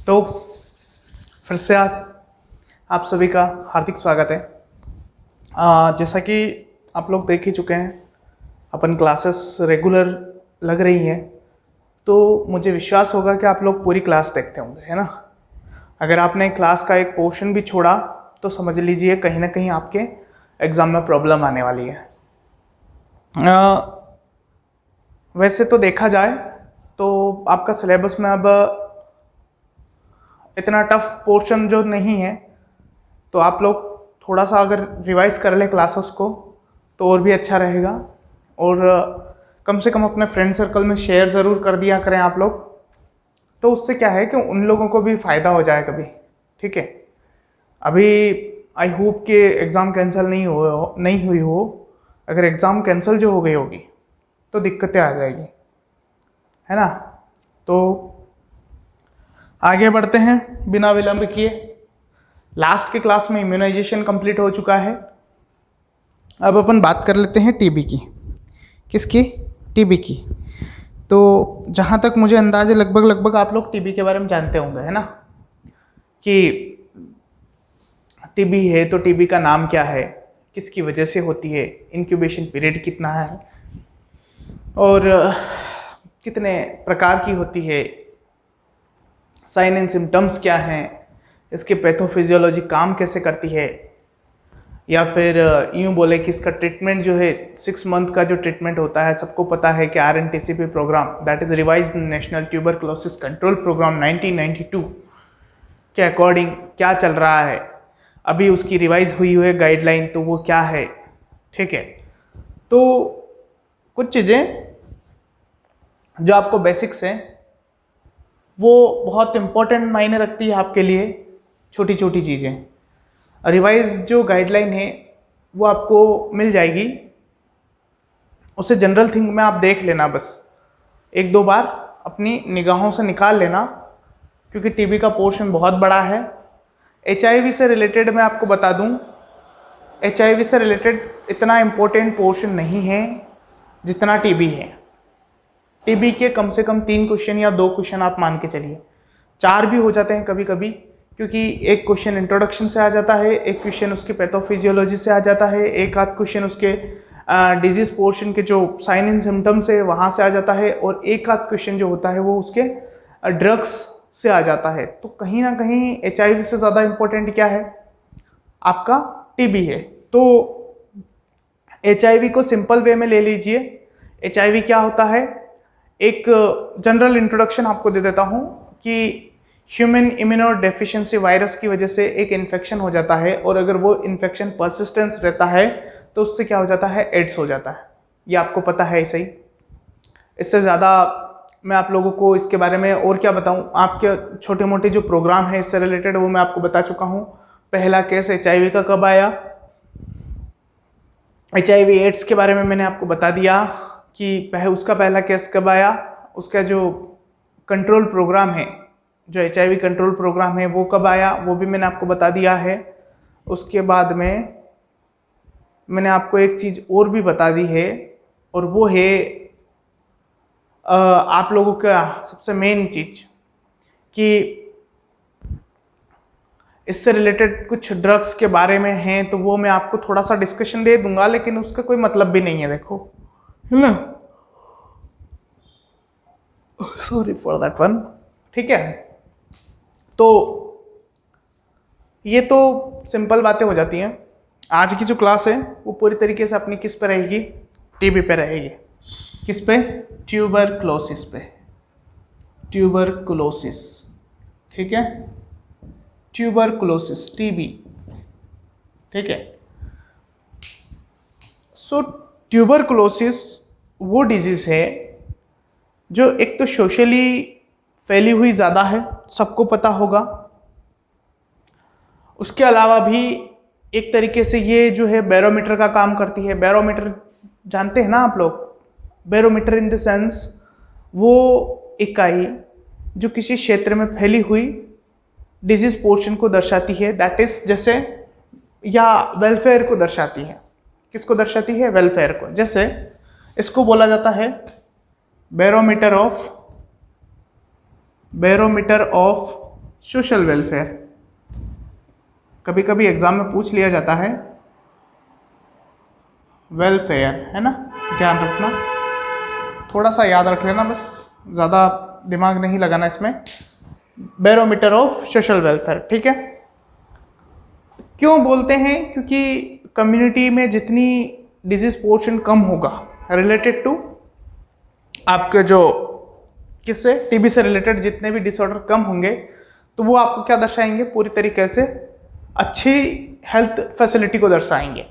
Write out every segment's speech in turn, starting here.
तो फिर से आज आप सभी का हार्दिक स्वागत है। जैसा कि आप लोग देख ही चुके हैं, अपन क्लासेस रेगुलर लग रही हैं, तो मुझे विश्वास होगा कि आप लोग पूरी क्लास देखते होंगे, है ना। अगर आपने क्लास का एक पोर्शन भी छोड़ा तो समझ लीजिए कहीं ना कहीं आपके एग्ज़ाम में प्रॉब्लम आने वाली है। वैसे तो देखा जाए तो आपका सिलेबस में अब इतना टफ पोर्शन जो नहीं है, तो आप लोग थोड़ा सा अगर रिवाइज कर ले क्लासेस को तो और भी अच्छा रहेगा। और कम से कम अपने फ्रेंड सर्कल में शेयर ज़रूर कर दिया करें आप लोग, तो उससे क्या है कि उन लोगों को भी फ़ायदा हो जाए कभी। ठीक है, अभी आई होप कि एग्ज़ाम कैंसिल नहीं हुई हो। अगर एग्ज़ाम कैंसिल जो हो गई होगी तो दिक्कतें आ जाएगी, है ना। तो आगे बढ़ते हैं बिना विलंब किए। लास्ट के क्लास में इम्यूनाइजेशन कंप्लीट हो चुका है। अब अपन बात कर लेते हैं टीबी की। किसकी? टीबी की। तो जहाँ तक मुझे अंदाज़ है लगभग आप लोग टीबी के बारे में जानते होंगे, है ना, कि टीबी है तो टीबी का नाम क्या है, किसकी वजह से होती है, इंक्यूबेशन पीरियड कितना है और कितने प्रकार की होती है, साइन एंड सिम्टम्स क्या हैं, इसके पैथोफिजियोलॉजी काम कैसे करती है, या फिर यूँ बोले कि इसका ट्रीटमेंट जो है 6 मंथ का जो ट्रीटमेंट होता है, सबको पता है कि RNTCP program, that is revised national tuberculosis control program 1992 के अकॉर्डिंग क्या चल रहा है, अभी उसकी रिवाइज हुई है गाइडलाइन, तो वो क्या है। ठीक है, तो कुछ चीज़ें जो आपको बेसिक्स हैं वो बहुत इम्पोर्टेंट मायने रखती है आपके लिए। छोटी छोटी चीज़ें रिवाइज जो गाइडलाइन है वो आपको मिल जाएगी, उसे जनरल थिंग में आप देख लेना, बस 1-2 बार अपनी निगाहों से निकाल लेना, क्योंकि टीबी का पोर्शन बहुत बड़ा है। HIV से रिलेटेड मैं आपको बता दूं, HIV से रिलेटेड इतना इम्पोर्टेंट पोर्शन नहीं है जितना टीबी है। टीबी के कम से कम 3 क्वेश्चन या 2 क्वेश्चन आप मान के चलिए, 4 भी हो जाते हैं कभी कभी, क्योंकि एक क्वेश्चन इंट्रोडक्शन से आ जाता है, एक क्वेश्चन उसके पैथोफिजियोलॉजी से आ जाता है, एक आध क्वेश्चन उसके डिजीज पोर्शन के जो साइन एंड सिम्टम्स है वहाँ से आ जाता है, और एक आध क्वेश्चन जो होता है वो उसके ड्रग्स से आ जाता है। तो कहीं ना कहीं HIV से ज़्यादा इम्पोर्टेंट क्या है? आपका टीबी है। तो HIV को सिंपल वे में ले लीजिए। HIV क्या होता है? एक जनरल इंट्रोडक्शन आपको दे देता हूँ कि ह्यूमन इम्यूनो डेफिशिएंसी वायरस की वजह से एक इन्फेक्शन हो जाता है, और अगर वो इन्फेक्शन परसिस्टेंस रहता है तो उससे क्या हो जाता है? एड्स हो जाता है। ये आपको पता है ऐसे ही। इससे ज़्यादा मैं आप लोगों को इसके बारे में और क्या बताऊं, आपके छोटे मोटे जो प्रोग्राम है इससे रिलेटेड वो मैं आपको बता चुका हूं। पहला केस HIV का कब आया, HIV एड्स के बारे में मैंने आपको बता दिया कि उसका पहला केस कब आया, उसका जो कंट्रोल प्रोग्राम है, जो HIV कंट्रोल प्रोग्राम है वो कब आया, वो भी मैंने आपको बता दिया है। उसके बाद में मैंने आपको एक चीज़ और भी बता दी है, और वो है आप लोगों का सबसे मेन चीज़ कि इससे रिलेटेड कुछ ड्रग्स के बारे में हैं, तो वो मैं आपको थोड़ा सा डिस्कशन दे दूंगा, लेकिन उसका कोई मतलब भी नहीं है, देखो, है ना। Sorry for that one. ठीक है, तो ये तो सिंपल बातें हो जाती हैं। आज की जो क्लास है वो पूरी तरीके से अपनी किस पे रहेगी? टीबी पे रहेगी। किस पे? ट्यूबरक्लोसिस पे। ट्यूबरक्लोसिस, ठीक है, ट्यूबरक्लोसिस, टीबी। ठीक है, सो ट्यूबरक्लोसिस वो डिजीज है जो एक तो सोशली फैली हुई ज़्यादा है, सबको पता होगा। उसके अलावा भी एक तरीके से ये जो है बैरोमीटर का काम करती है। बैरोमीटर जानते हैं ना आप लोग? बैरोमीटर इन द सेंस वो इकाई जो किसी क्षेत्र में फैली हुई डिजीज पोर्शन को दर्शाती है, दैट इज जैसे, या वेलफेयर को दर्शाती है। किसको दर्शाती है? वेलफेयर को। जैसे इसको बोला जाता है बैरोमीटर ऑफ सोशल वेलफेयर। कभी कभी एग्जाम में पूछ लिया जाता है वेलफेयर, है ना, ध्यान रखना, थोड़ा सा याद रख लेना बस, ज़्यादा दिमाग नहीं लगाना इसमें। बैरोमीटर ऑफ सोशल वेलफेयर, ठीक है। क्यों बोलते हैं? क्योंकि कम्युनिटी में जितनी डिजीज पोर्शन कम होगा रिलेटेड टू आपके जो किससे, टीबी से रिलेटेड जितने भी डिसऑर्डर कम होंगे, तो वो आपको क्या दर्शाएंगे? पूरी तरीके से अच्छी हेल्थ फैसिलिटी को दर्शाएंगे।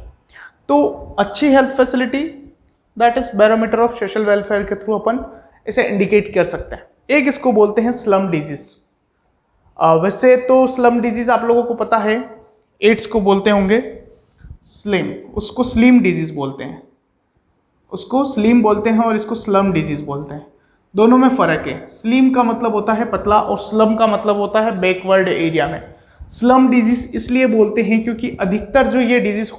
तो अच्छी health facility, that is barometer of social welfare के थ्रू अपन इसे इंडिकेट कर सकते हैं। एक इसको बोलते हैं स्लम डिजीज। वैसे तो स्लम डिजीज आप लोगों को पता है, एड्स को बोलते होंगे स्लिम, उसको स्लिम डिजीज बोलते हैं, उसको स्लिम बोलते हैं और इसको स्लम डिजीज बोलते हैं। दोनों में फर्क है। स्लिम का मतलब होता है पतला और स्लम का मतलब होता है बैकवर्ड एरिया में। स्लम डिजीज इसलिए बोलते हैं क्योंकि अधिकतर जो ये डिजीज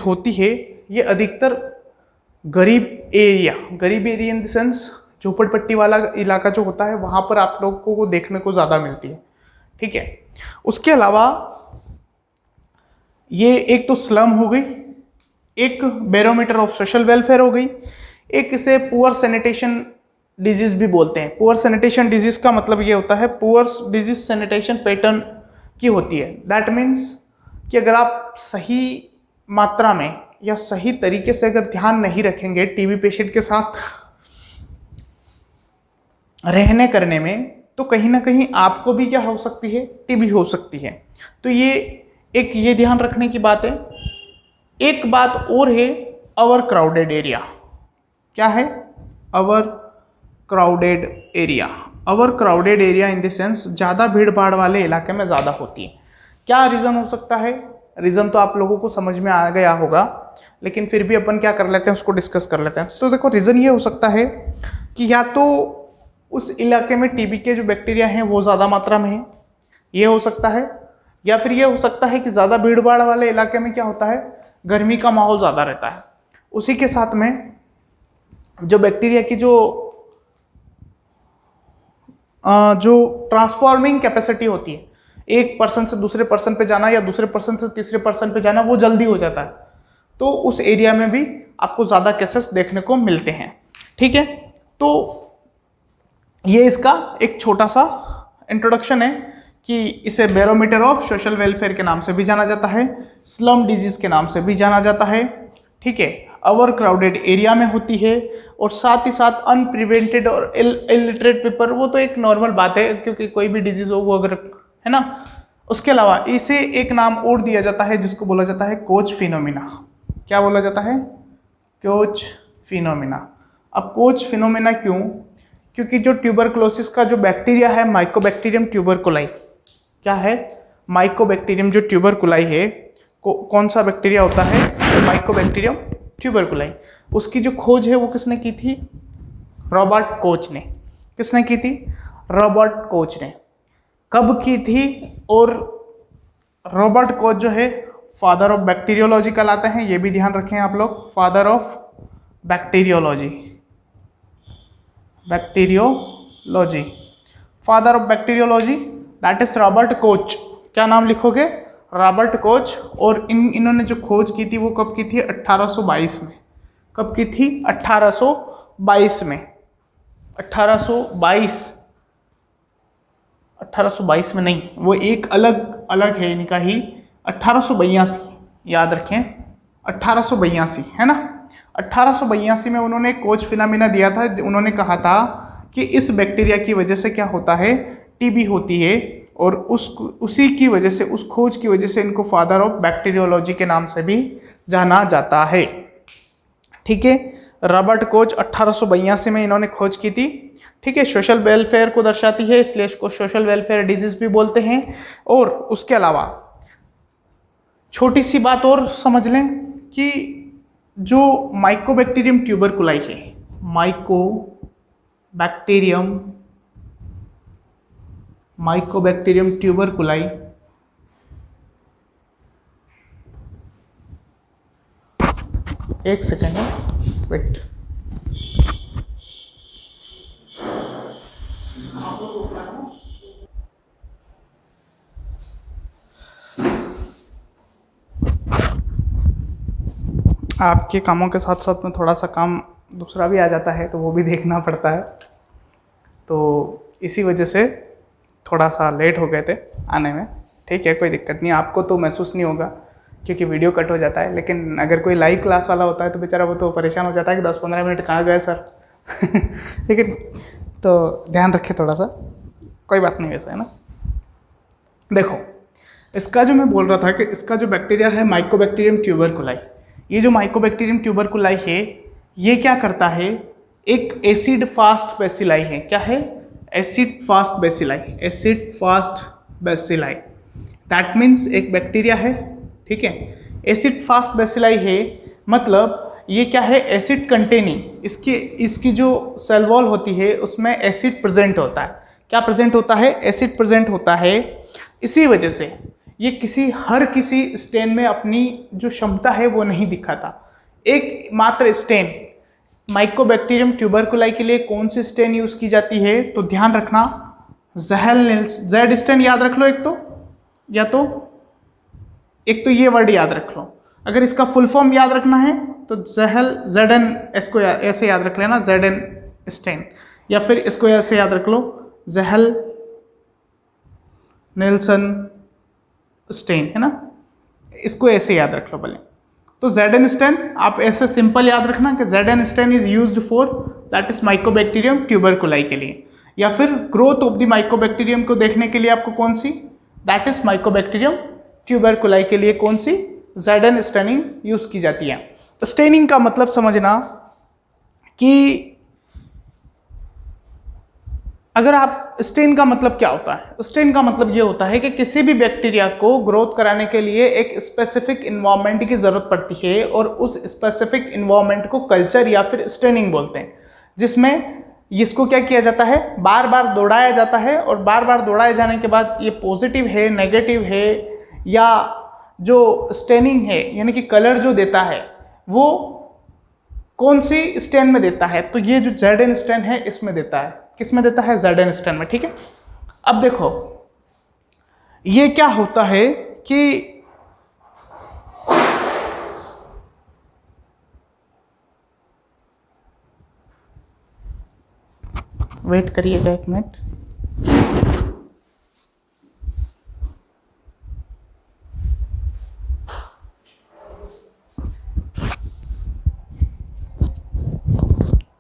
होती है, ये अधिकतर गरीब एरिया इन द सेंस झोपड़पट्टी वाला इलाका जो होता है वहां पर आप लोगों को देखने को ज्यादा मिलती है, ठीक है। उसके अलावा ये एक तो स्लम हो गई, एक बैरोमीटर ऑफ सोशल वेलफेयर हो गई, एक इसे पुअर सैनिटेशन डिजीज भी बोलते हैं। पुअर सैनिटेशन डिजीज का मतलब ये होता है, पुअर डिजीज सैनिटेशन पैटर्न की होती है। दैट मीन्स कि अगर आप सही मात्रा में या सही तरीके से अगर ध्यान नहीं रखेंगे टीबी पेशेंट के साथ रहने करने में, तो कहीं ना कहीं आपको भी क्या हो सकती है? टीबी हो सकती है। तो ये ध्यान रखने की बात है। एक बात और है, अवर क्राउडेड एरिया। क्या है? Our crowded area in the sense ज़्यादा भीड़ भाड़ वाले इलाके में ज़्यादा होती है। क्या रीज़न हो सकता है? रीज़न तो आप लोगों को समझ में आ गया होगा, लेकिन फिर भी अपन क्या कर लेते हैं, उसको डिस्कस कर लेते हैं। तो देखो, रीज़न ये हो सकता है कि या तो उस इलाके में टीबी के जो बैक्टीरिया हैं वो ज़्यादा मात्रा में है, ये हो सकता है, या फिर ये हो सकता है कि ज़्यादा भीड़ भाड़ वाले इलाके में क्या होता है, गर्मी का माहौल ज़्यादा रहता है। उसी के साथ में जो बैक्टीरिया की जो ट्रांसफॉर्मिंग कैपेसिटी होती है, एक पर्सन से दूसरे पर्सन पे जाना या दूसरे पर्सन से तीसरे पर्सन पे जाना, वो जल्दी हो जाता है। तो उस एरिया में भी आपको ज़्यादा केसेस देखने को मिलते हैं, ठीक है। तो ये इसका एक छोटा सा इंट्रोडक्शन है कि इसे बैरोमीटर ऑफ सोशल वेलफेयर के नाम से भी जाना जाता है, स्लम डिजीज के नाम से भी जाना जाता है, ठीक है। ओवर क्राउडेड एरिया में होती है, और साथ ही साथ अनप्रिवेंटेड और इलिटरेट पीपल, वो तो एक नॉर्मल बात है क्योंकि कोई भी डिजीज हो वो अगर, है ना। उसके अलावा इसे एक नाम और दिया जाता है जिसको बोला जाता है कोच फिनोमिना। क्या बोला जाता है? Coach phenomena. अब कोच फिनोमिना क्यों? क्योंकि जो ट्यूबरकुलोसिस का जो बैक्टीरिया है, माइकोबैक्टीरियम ट्यूबरकुलाई, क्या है? माइकोबैक्टीरियम जो ट्यूबरकुलाई है, कौन सा बैक्टीरिया होता है? माइकोबैक्टीरियम ट्यूबरकुलाई। उसकी जो खोज है वो किसने की थी? रॉबर्ट कोच ने। किसने की थी? रॉबर्ट कोच ने। कब की थी? और रॉबर्ट कोच जो है फादर ऑफ बैक्टीरियोलॉजी कहलाते हैं, ये भी ध्यान रखें आप लोग, father of bacteriology, father of bacteriology, that is Robert Koch. क्या नाम लिखोगे? Robert Koch. और इन्होंने जो खोज की थी वो कब की थी? 1822 में। कब की थी? 1822 में। 1822 में नहीं, वो एक अलग है इनका ही, 1882, याद रखें, 1882 है ना। 1882 में उन्होंने कोच फिनोमिना दिया था। उन्होंने कहा था कि इस बैक्टीरिया की वजह से क्या होता है? टीबी होती है, और उसी की वजह से, उस खोज की वजह से इनको फादर ऑफ बैक्टीरियोलॉजी के नाम से भी जाना जाता है, ठीक है। रॉबर्ट कोच 1882 में इन्होंने खोज की थी, ठीक है। सोशल वेलफेयर को दर्शाती है, इसलिए इसको सोशल वेलफेयर डिजीज भी बोलते हैं। और उसके अलावा छोटी सी बात और समझ लें कि जो माइकोबैक्टीरियम ट्यूबरकुलाई है, माइकोबैक्टीरियम ट्यूबरकुलाई, एक सेकेंड है, वेट। आपके कामों के साथ साथ में थोड़ा सा काम दूसरा भी आ जाता है, तो वो भी देखना पड़ता है। तो इसी वजह से थोड़ा सा लेट हो गए थे आने में। ठीक है, कोई दिक्कत नहीं, आपको तो महसूस नहीं होगा क्योंकि वीडियो कट हो जाता है, लेकिन अगर कोई लाइव क्लास वाला होता है तो बेचारा वो तो परेशान हो जाता है कि 10-15 मिनट कहाँ गए सर। ठीक है, तो ध्यान रखें थोड़ा सा, कोई बात नहीं वैसा, है ना। देखो, इसका जो मैं बोल रहा था कि इसका जो बैक्टीरिया है माइकोबैक्टीरियम ट्यूबरकुलाई, ये जो माइकोबैक्टीरियम ट्यूबरकुलाई है ये क्या करता है, एक एसिड फास्ट बेसिलाई है। क्या है? Acid fast bacilli, acid fast bacilli. That means एक बैक्टीरिया है, ठीक है, एसिड फास्ट बेसिलाई है, मतलब ये क्या है, एसिड कंटेनिंग, इसकी जो सेल वॉल होती है उसमें एसिड प्रेजेंट होता है। क्या प्रेजेंट होता है? एसिड प्रेजेंट होता है। इसी वजह से ये हर किसी स्टेन में अपनी जो क्षमता है वो नहीं दिखाता। एक मात्र स्टेन माइकोबैक्टीरियम ट्यूबरकुलाई के लिए कौन सी स्टेन यूज की जाती है, तो ध्यान रखना ज़ेहेल-नील्स, जेड स्टेन याद रख लो एक तो ये वर्ड याद रख लो। अगर इसका फुल फॉर्म याद रखना है तो जेडन, इसको ऐसे याद रख लेना, जेडन स्टेन, या फिर इसको ऐसे याद रख लो, ज़ेहेल नील्सन स्टेन, है ना, इसको ऐसे याद रख लो भले। तो जेडन स्टेन आप ऐसे सिंपल याद रखना कि ZN stain is used for, that is mycobacterium tuberculosis के लिए, या फिर ग्रोथ ऑफ द माइकोबैक्टीरियम को देखने के लिए आपको कौन सी, दैट इज माइकोबैक्टीरियम ट्यूबरकुलाई के लिए कौन सी, जेडन स्टेनिंग यूज की जाती है। स्टेनिंग का मतलब समझना कि अगर आप, स्टेन का मतलब क्या होता है? स्टेन का मतलब ये होता है कि किसी भी बैक्टीरिया को ग्रोथ कराने के लिए एक स्पेसिफिक इन्वायरमेंट की जरूरत पड़ती है, और उस स्पेसिफिक इन्वायरमेंट को कल्चर या फिर स्टेनिंग बोलते हैं, जिसमें इसको क्या किया जाता है, बार बार दौड़ाया जाता है, और बार बार दौड़ाए जाने के बाद ये पॉजिटिव है, नेगेटिव है, या जो स्टेनिंग है यानी कि कलर जो देता है वो कौन सी स्टेन में देता है, तो ये जो जेडन स्टेन है इसमें देता है। किस में देता है? जेडन स्टेन में, ठीक है। अब देखो ये क्या होता है कि वेट करिएगा एक मिनट।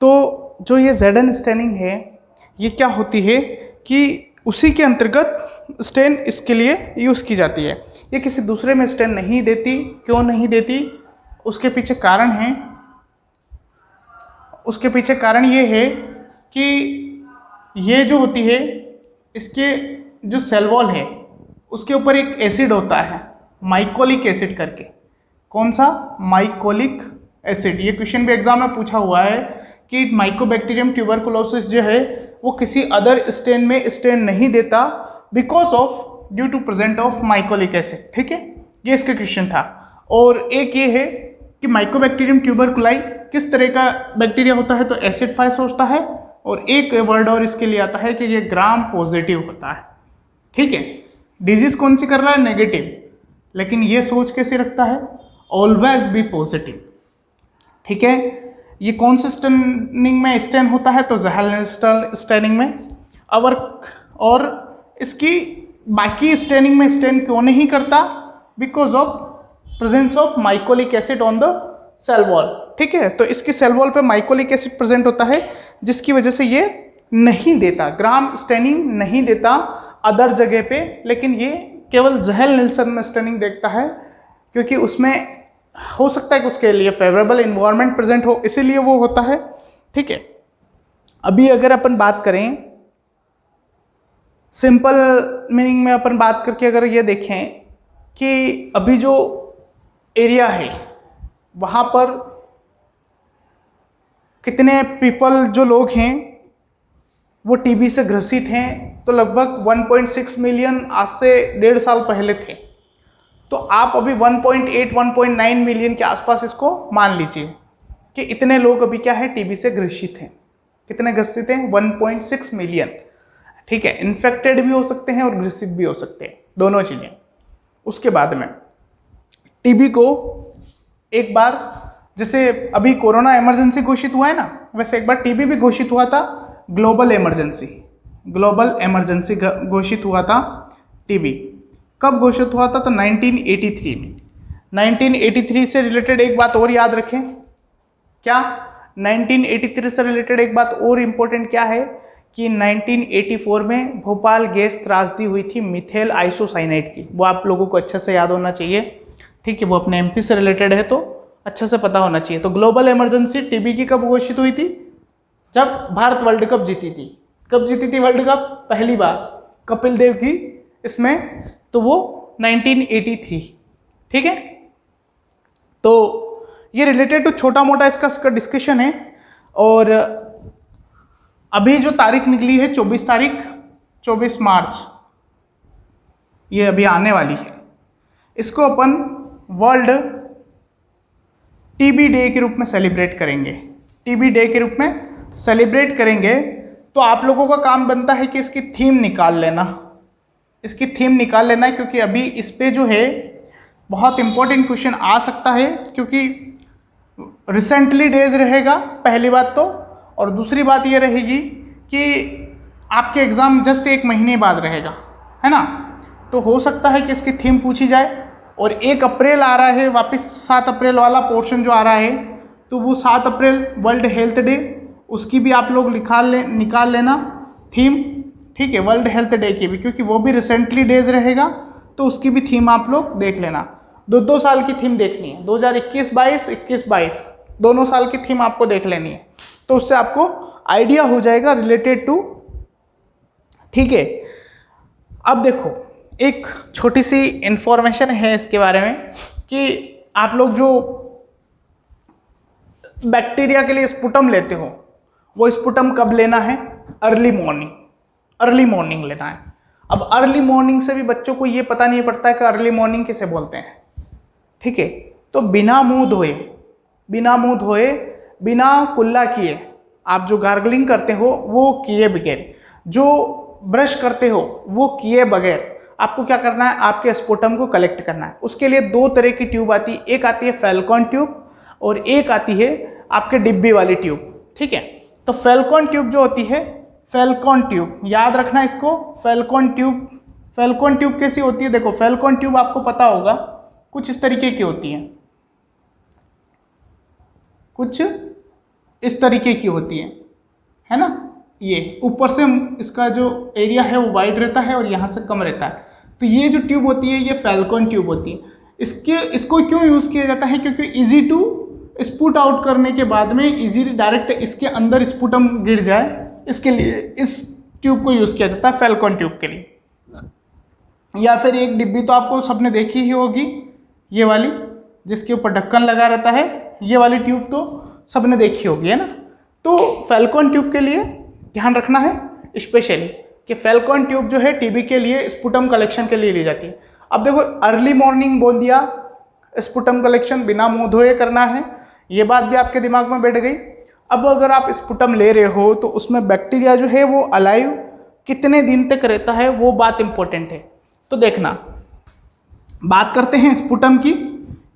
तो जो ये जेडन स्टेनिंग है ये क्या होती है कि उसी के अंतर्गत स्टेन इसके लिए यूज़ की जाती है, ये किसी दूसरे में स्टेन नहीं देती। क्यों नहीं देती? उसके पीछे कारण है। उसके पीछे कारण ये है कि ये जो होती है इसके जो सेल वॉल है उसके ऊपर एक एसिड होता है माइकोलिक एसिड करके। कौन सा? Mycolic acid. ये क्वेश्चन भी एग्जाम में पूछा हुआ है कि माइकोबैक्टीरियम ट्यूबरकुलोसिस जो है वो किसी अदर स्टेन में स्टेन नहीं देता because of due to present of mycolic acid, ठीक है, ये इसका क्वेश्चन था। और एक ये है कि माइकोबैक्टीरियम ट्यूबरकुलाई किस तरह का बैक्टीरिया होता है, तो एसिड फाइस होता है, और एक वर्ड और इसके लिए आता है कि ये ग्राम पॉजिटिव होता है, ठीक है। डिजीज कौन सी कर रहा है? नेगेटिव, लेकिन ये सोच कैसे रखता है? ऑलवेज बी पॉजिटिव, ठीक है। ये कौन से स्टेनिंग में स्टेन होता है? तो ज़ेहेल स्टेनिंग में। और इसकी बाकी स्टेनिंग में स्टेन क्यों नहीं करता? Because of presence of mycolic acid on the cell wall, ठीक है। तो इसकी सेल वॉल पे माइकोलिक एसिड प्रेजेंट होता है जिसकी वजह से ये नहीं देता, ग्राम स्टेनिंग नहीं देता अदर जगह पे, लेकिन ये केवल ज़ेहेल-नील्सन में स्टेनिंग देखता है क्योंकि उसमें हो सकता है कि उसके लिए फेवरेबल इन्वायरमेंट प्रेजेंट हो, इसीलिए वो होता है, ठीक है। अभी अगर अपन बात करें सिंपल मीनिंग में, अपन बात करके अगर ये देखें कि अभी जो एरिया है वहाँ पर कितने पीपल जो लोग हैं वो टीबी से ग्रसित हैं, तो लगभग 1.6 मिलियन आज से 1.5 साल पहले थे। तो आप अभी 1.8-1.9 मिलियन के आसपास इसको मान लीजिए कि इतने लोग अभी क्या है, टीबी से ग्रसित हैं। कितने ग्रसित हैं? 1.6 मिलियन, ठीक है। इन्फेक्टेड भी हो सकते हैं और ग्रसित भी हो सकते हैं, दोनों चीज़ें। उसके बाद में टीबी को एक बार जैसे अभी कोरोना इमरजेंसी घोषित हुआ है ना, वैसे एक बार टीबी भी घोषित हुआ था, ग्लोबल इमरजेंसी घोषित हुआ था टीबी। कब घोषित हुआ था? तो 1983 में। 1983 से रिलेटेड एक बात और याद रखें। क्या? 1983 से रिलेटेड एक बात और इम्पोर्टेंट क्या है कि 1984 में भोपाल गैस त्रासदी हुई थी मिथेल आइसोसाइनाइड की। वो आप लोगों को अच्छे से याद होना चाहिए, ठीक है, वो अपने एमपी से रिलेटेड है तो अच्छे से पता होना चाहिए। तो ग्लोबल इमरजेंसी टीबी की कब घोषित हुई थी? जब भारत वर्ल्ड कप जीती थी। कब जीती थी वर्ल्ड कप? पहली बार कपिल देव की इसमें, तो वो 1983, ठीक है। तो ये रिलेटेड टू छोटा मोटा इसका डिस्कशन है। और अभी जो तारीख निकली है 24 मार्च, ये अभी आने वाली है, इसको अपन वर्ल्ड टीबी डे के रूप में सेलिब्रेट करेंगे। टीबी डे के रूप में सेलिब्रेट करेंगे। तो आप लोगों का काम बनता है कि इसकी थीम निकाल लेना, क्योंकि अभी इस पे जो है बहुत इंपॉर्टेंट क्वेश्चन आ सकता है, क्योंकि रिसेंटली डेज रहेगा पहली बात तो, और दूसरी बात ये रहेगी कि आपके एग्ज़ाम जस्ट 1 महीने बाद रहेगा, है ना। तो हो सकता है कि इसकी थीम पूछी जाए। और 1 अप्रैल आ रहा है वापस, 7 अप्रैल वाला पोर्शन जो आ रहा है, तो वो 7 अप्रैल वर्ल्ड हेल्थ डे, उसकी भी आप लोग निकाल लेना थीम, ठीक है, वर्ल्ड हेल्थ डे की भी, क्योंकि वो भी रिसेंटली डेज रहेगा, तो उसकी भी थीम आप लोग देख लेना। 2 साल की थीम देखनी है, 2021-22, 21-22 दोनों साल की थीम आपको देख लेनी है, तो उससे आपको आइडिया हो जाएगा रिलेटेड टू, ठीक है। अब देखो, एक छोटी सी इंफॉर्मेशन है इसके बारे में कि आप लोग जो बैक्टीरिया के लिए स्पुटम लेते हो, वो स्पुटम कब लेना है? अर्ली मॉर्निंग लेना है। अब अर्ली मॉर्निंग से भी बच्चों को ये पता नहीं पड़ता है कि अर्ली मॉर्निंग किसे बोलते हैं, ठीक है। तो बिना मुंह धोए, बिना कुल्ला किए, आप जो गार्गलिंग करते हो वो किए बगैर, जो ब्रश करते हो वो किए बगैर आपको क्या करना है? आपके स्पुटम को कलेक्ट करना है। उसके लिए 2 तरह की ट्यूब आती है, एक आती है फैल्कॉन ट्यूब और एक आती है आपके डिब्बी वाली ट्यूब, ठीक है। तो फैल्कॉन ट्यूब जो होती है, फैल्कॉन ट्यूब याद रखना इसको। फैल्कॉन ट्यूब कैसी होती है? देखो, फैल्कॉन ट्यूब आपको पता होगा कुछ इस तरीके की होती है, कुछ इस तरीके की होती है ना। ये ऊपर से इसका जो एरिया है वो वाइड रहता है और यहाँ से कम रहता है। तो ये जो ट्यूब होती है ये फैल्कॉन ट्यूब होती है। इसको क्यों यूज़ किया जाता है? क्योंकि इजी टू स्पूट आउट करने के बाद में इजीली डायरेक्ट इसके अंदर स्पुटम गिर जाए, इसके लिए इस ट्यूब को यूज़ किया जाता है फैल्कॉन ट्यूब के लिए। या फिर एक डिब्बी तो आपको सबने देखी ही होगी, ये वाली जिसके ऊपर ढक्कन लगा रहता है, ये वाली ट्यूब तो सबने देखी होगी, है ना। तो फैल्कॉन ट्यूब के लिए ध्यान रखना है स्पेशली कि फैल्कॉन ट्यूब जो है टीबी के लिए स्पुटम कलेक्शन के लिए ली जाती है। अब देखो, अर्ली मॉर्निंग बोल दिया, स्पुटम कलेक्शन बिना मुंह धोए करना है, ये बात भी आपके दिमाग में बैठ गई। अब अगर आप स्पुटम ले रहे हो तो उसमें बैक्टीरिया जो है वो अलाइव कितने दिन तक रहता है, वो बात इंपॉर्टेंट है। तो देखना, बात करते हैं स्पुटम की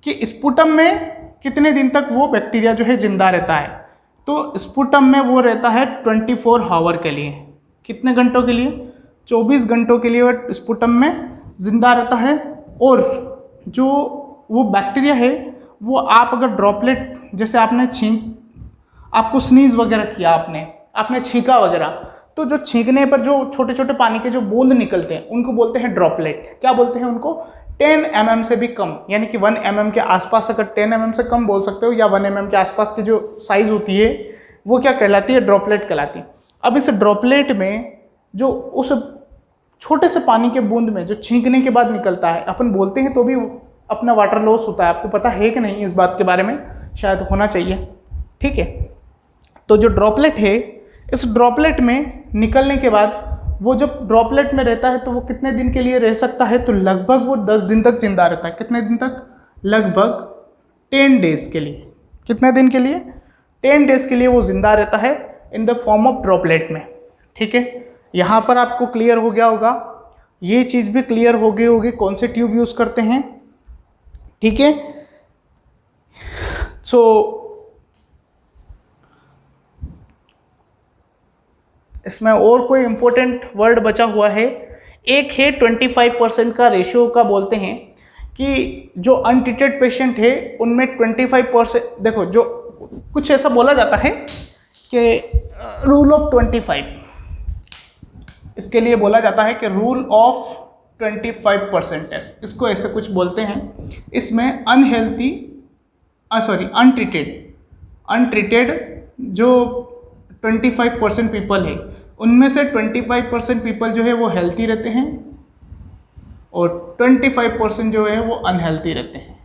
कि स्पुटम में कितने दिन तक वो बैक्टीरिया जो है जिंदा रहता है। तो स्पुटम में वो रहता है 24 आवर के लिए। कितने घंटों के लिए? 24 घंटों के लिए वो स्पुटम में जिंदा रहता है। और जो वो बैक्टीरिया है वो आप अगर ड्रॉपलेट, जैसे आपको स्नीज वगैरह किया, आपने छींका वगैरह, तो जो छींकने पर जो छोटे छोटे पानी के जो बूंद निकलते हैं उनको बोलते हैं ड्रॉपलेट। क्या बोलते हैं उनको? 10 mm से भी कम, यानी कि 1 mm के आसपास, अगर 10 mm से कम बोल सकते हो, या 1 mm के आसपास की जो साइज होती है वो क्या कहलाती है? ड्रॉपलेट कहलाती है। अब इस ड्रॉपलेट में जो उस छोटे से पानी के बूंद में जो छींकने के बाद निकलता है, अपन बोलते हैं तो भी अपना वाटर लॉस होता है। आपको पता है कि नहीं इस बात के बारे में? शायद होना चाहिए, ठीक है। तो जो ड्रॉपलेट है, इस ड्रॉपलेट में निकलने के बाद वो जब ड्रॉपलेट में रहता है तो वो कितने दिन के लिए रह सकता है? तो लगभग वो 10 दिन तक जिंदा रहता है। कितने दिन तक? लगभग 10 डेज के लिए। कितने दिन के लिए? 10 डेज के लिए वो जिंदा रहता है in the form of droplet में, ठीक है। यहाँ पर आपको क्लियर हो गया होगा, ये चीज़ भी क्लियर हो गई होगी कौन से ट्यूब यूज़ करते हैं, ठीक है। सो इसमें और कोई इंपॉर्टेंट वर्ड बचा हुआ है, एक है 25% का रेशियो का बोलते हैं कि जो अनट्रीटेड पेशेंट है उनमें 25%, देखो जो कुछ ऐसा बोला जाता है कि रूल ऑफ 25, इसके लिए बोला जाता है कि रूल ऑफ 25%, इसको ऐसे कुछ बोलते हैं। इसमें अनट्रीटेड जो 25% पीपल है उनमें से 25% पीपल जो है वो हेल्थी रहते हैं और 25% जो है वो अनहेल्थी रहते हैं।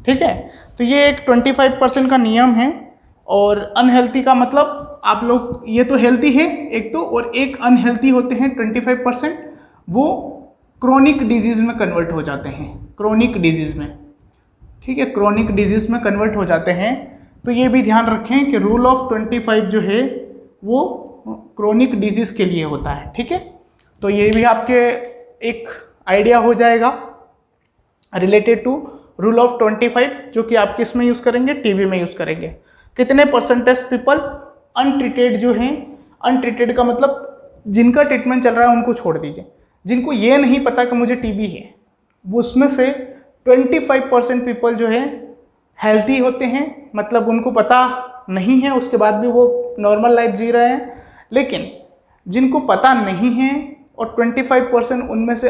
ठीक है, तो ये एक 25% का नियम है। और अनहेल्थी का मतलब आप लोग, ये तो हेल्थी है एक तो, और एक अनहेल्थी होते हैं 25%, वो क्रोनिक डिजीज में कन्वर्ट हो जाते हैं, क्रोनिक डिजीज में। ठीक है, क्रोनिक डिजीज में कन्वर्ट हो जाते हैं। तो ये भी ध्यान रखें कि रूल ऑफ 25 जो है वो क्रोनिक डिजीज के लिए होता है। ठीक है, तो ये भी आपके एक आइडिया हो जाएगा रिलेटेड टू रूल ऑफ 25, जो कि आप किस में यूज करेंगे, टीबी में यूज करेंगे। कितने परसेंटेज पीपल अनट्रीटेड जो हैं, अनट्रीटेड का मतलब जिनका ट्रीटमेंट चल रहा है उनको छोड़ दीजिए, जिनको ये नहीं पता कि मुझे टीबी है, वो उसमें से 25% पीपल जो है हेल्थी होते हैं, मतलब उनको पता नहीं है, उसके बाद भी वो नॉर्मल लाइफ जी रहे हैं। लेकिन जिनको पता नहीं है और 25% उनमें से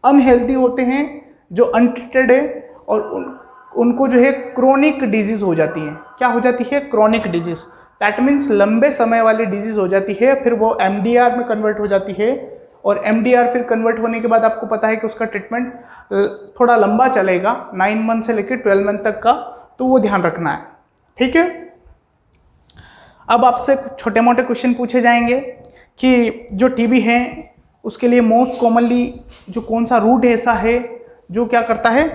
अनहेल्थी होते हैं जो अनट्रीटेड है, और उनको जो है क्रोनिक डिजीज हो जाती है। क्या हो जाती है, क्रोनिक डिजीज, दैट मीन्स लंबे समय वाली डिजीज हो जाती है, फिर वो MDR में कन्वर्ट हो जाती है। और MDR फिर कन्वर्ट होने के बाद आपको पता है कि उसका ट्रीटमेंट थोड़ा लंबा चलेगा, 9 मंथ से लेकर 12 मंथ तक का, तो वो ध्यान रखना है। ठीक है, अब आपसे कुछ छोटे मोटे क्वेश्चन पूछे जाएंगे कि जो टीबी है उसके लिए मोस्ट कॉमनली जो कौन सा रूट ऐसा है जो क्या करता है,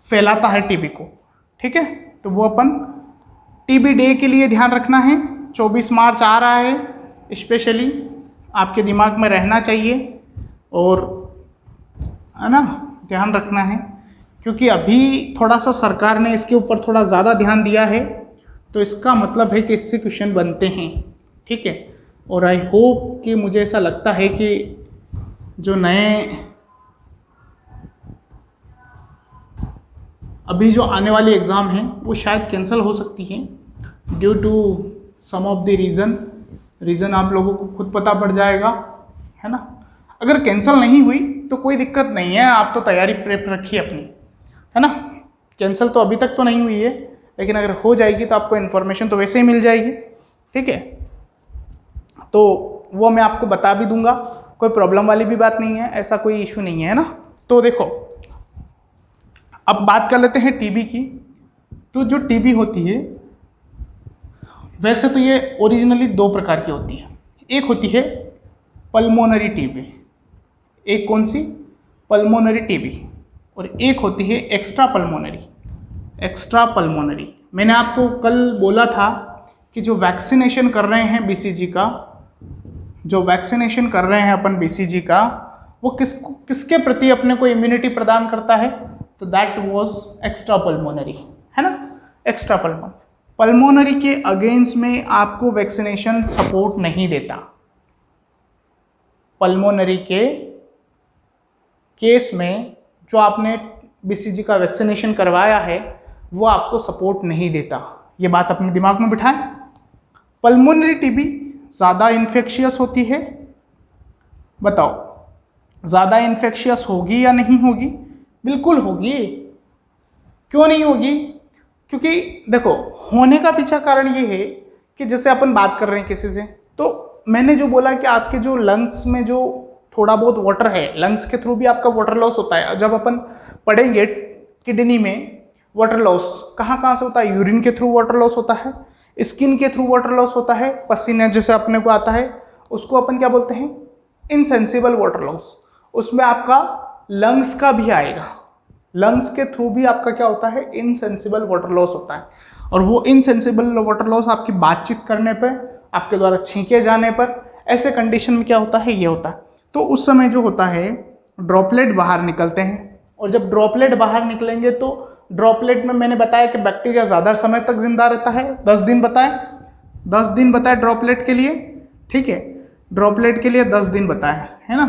फैलाता है टीबी को। ठीक है, तो वो अपन टीबी डे के लिए ध्यान रखना है। 24 मार्च आ रहा है, स्पेशली आपके दिमाग में रहना चाहिए, और है ना, ध्यान रखना है, क्योंकि अभी थोड़ा सा सरकार ने इसके ऊपर थोड़ा ज़्यादा ध्यान दिया है, तो इसका मतलब है कि इससे क्वेश्चन बनते हैं। ठीक है, और आई होप कि मुझे ऐसा लगता है कि जो नए अभी जो आने वाली एग्ज़ाम है वो शायद कैंसिल हो सकती है due to some of the reason आप लोगों को खुद पता पड़ जाएगा, है ना। अगर कैंसिल नहीं हुई तो कोई दिक्कत नहीं है, आप तो तैयारी प्रेप रखिए अपनी, है ना। कैंसिल तो अभी तक तो नहीं हुई है, लेकिन अगर हो जाएगी तो आपको इन्फॉर्मेशन तो वैसे ही मिल जाएगी। ठीक है, तो वो मैं आपको बता भी दूंगा, कोई प्रॉब्लम वाली भी बात नहीं है, ऐसा कोई इशू नहीं है ना। तो देखो, अब बात कर लेते हैं टीबी की। तो जो टीबी होती है, वैसे तो ये ओरिजिनली 2 प्रकार की होती है। एक होती है पल्मोनरी टीबी, एक कौन सी, पल्मोनरी टीबी, और एक होती है एक्स्ट्रा पल्मोनरी। मैंने आपको कल बोला था कि जो वैक्सीनेशन कर रहे हैं BCG का, जो वैक्सीनेशन कर रहे हैं अपन BCG का, वो किसके प्रति अपने को इम्यूनिटी प्रदान करता है, तो दैट वाज एक्स्ट्रा पल्मोनरी, है ना। एक्स्ट्रा पल्मोनरी के अगेंस्ट में आपको वैक्सीनेशन सपोर्ट नहीं देता। पल्मोनरी के केस में जो आपने BCG का वैक्सीनेशन करवाया है वो आपको सपोर्ट नहीं देता, ये बात अपने दिमाग में बिठाएं। पल्मोनरी टीबी ज़्यादा इन्फेक्शियस होती है, बताओ ज़्यादा इन्फेक्शियस होगी या नहीं होगी? बिल्कुल होगी। क्यों नहीं होगी? क्योंकि देखो, होने का पीछे कारण ये है कि जैसे अपन बात कर रहे हैं किसी से, तो मैंने जो बोला कि आपके जो लंग्स में जो थोड़ा बहुत वाटर है, लंग्स के थ्रू भी आपका वाटर लॉस होता है। जब अपन पढ़ेंगे किडनी में वाटर लॉस कहाँ कहाँ से होता है, यूरिन के थ्रू वाटर लॉस होता है, स्किन के थ्रू वाटर लॉस होता है, पसीने जैसे अपने को आता है उसको अपन क्या बोलते हैं, इनसेंसिबल वाटर लॉस। उसमें आपका लंग्स का भी आएगा, लंग्स के थ्रू भी आपका क्या होता है, इनसेंसिबल वाटर लॉस होता है। और वो इनसेंसिबल वाटर लॉस आपकी बातचीत करने पर, आपके द्वारा छींके जाने पर, ऐसे कंडीशन में क्या होता है, ये होता है। तो उस समय जो होता है ड्रॉपलेट बाहर निकलते हैं, और जब ड्रॉपलेट बाहर निकलेंगे तो ड्रॉपलेट में मैंने बताया कि बैक्टीरिया ज़्यादा समय तक जिंदा रहता है, 10 दिन बताए ड्रॉपलेट के लिए। ठीक है, ड्रॉपलेट के लिए 10 दिन बताया है ना।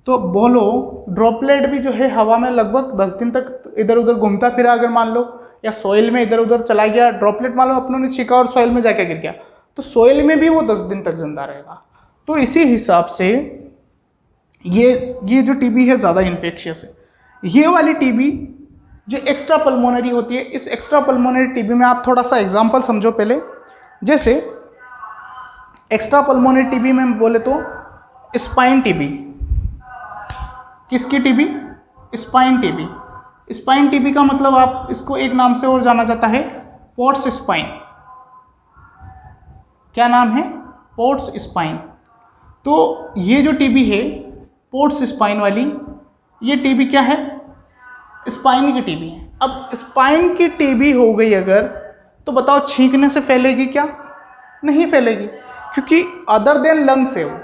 तो बोलो ड्रॉपलेट भी जो है हवा में लगभग 10 दिन तक इधर उधर घूमता फिरा, अगर मान लो, या सॉइल में इधर उधर चला गया ड्रॉपलेट, मान लो अपनों ने छींका और सॉइल में जाके गिर गया, तो सॉइल में भी वो 10 दिन तक जिंदा रहेगा। तो इसी हिसाब से ये जो टीबी है ज़्यादा इन्फेक्शियस है। ये वाली टीबी जो एक्स्ट्रा पल्मोनरी होती है, इस एक्स्ट्रा पल्मोनरी टीबी में आप थोड़ा सा एग्जाम्पल समझो पहले। जैसे एक्स्ट्रा पल्मोनरी टीबी में बोले तो स्पाइन टीबी, किसकी TB? Spine TB. Spine TB का मतलब आप इसको एक नाम से और जाना जाता है, पोर्ट्स स्पाइन। क्या नाम है? Ports spine. तो ये जो टीबी है पोर्ट्स स्पाइन वाली, ये टीबी क्या है? स्पाइन की टीबी है। अब स्पाइन की टीबी हो गई अगर, तो बताओ छींकने से फैलेगी क्या? नहीं फैलेगी, क्योंकि अदर देन लंग्स है वो,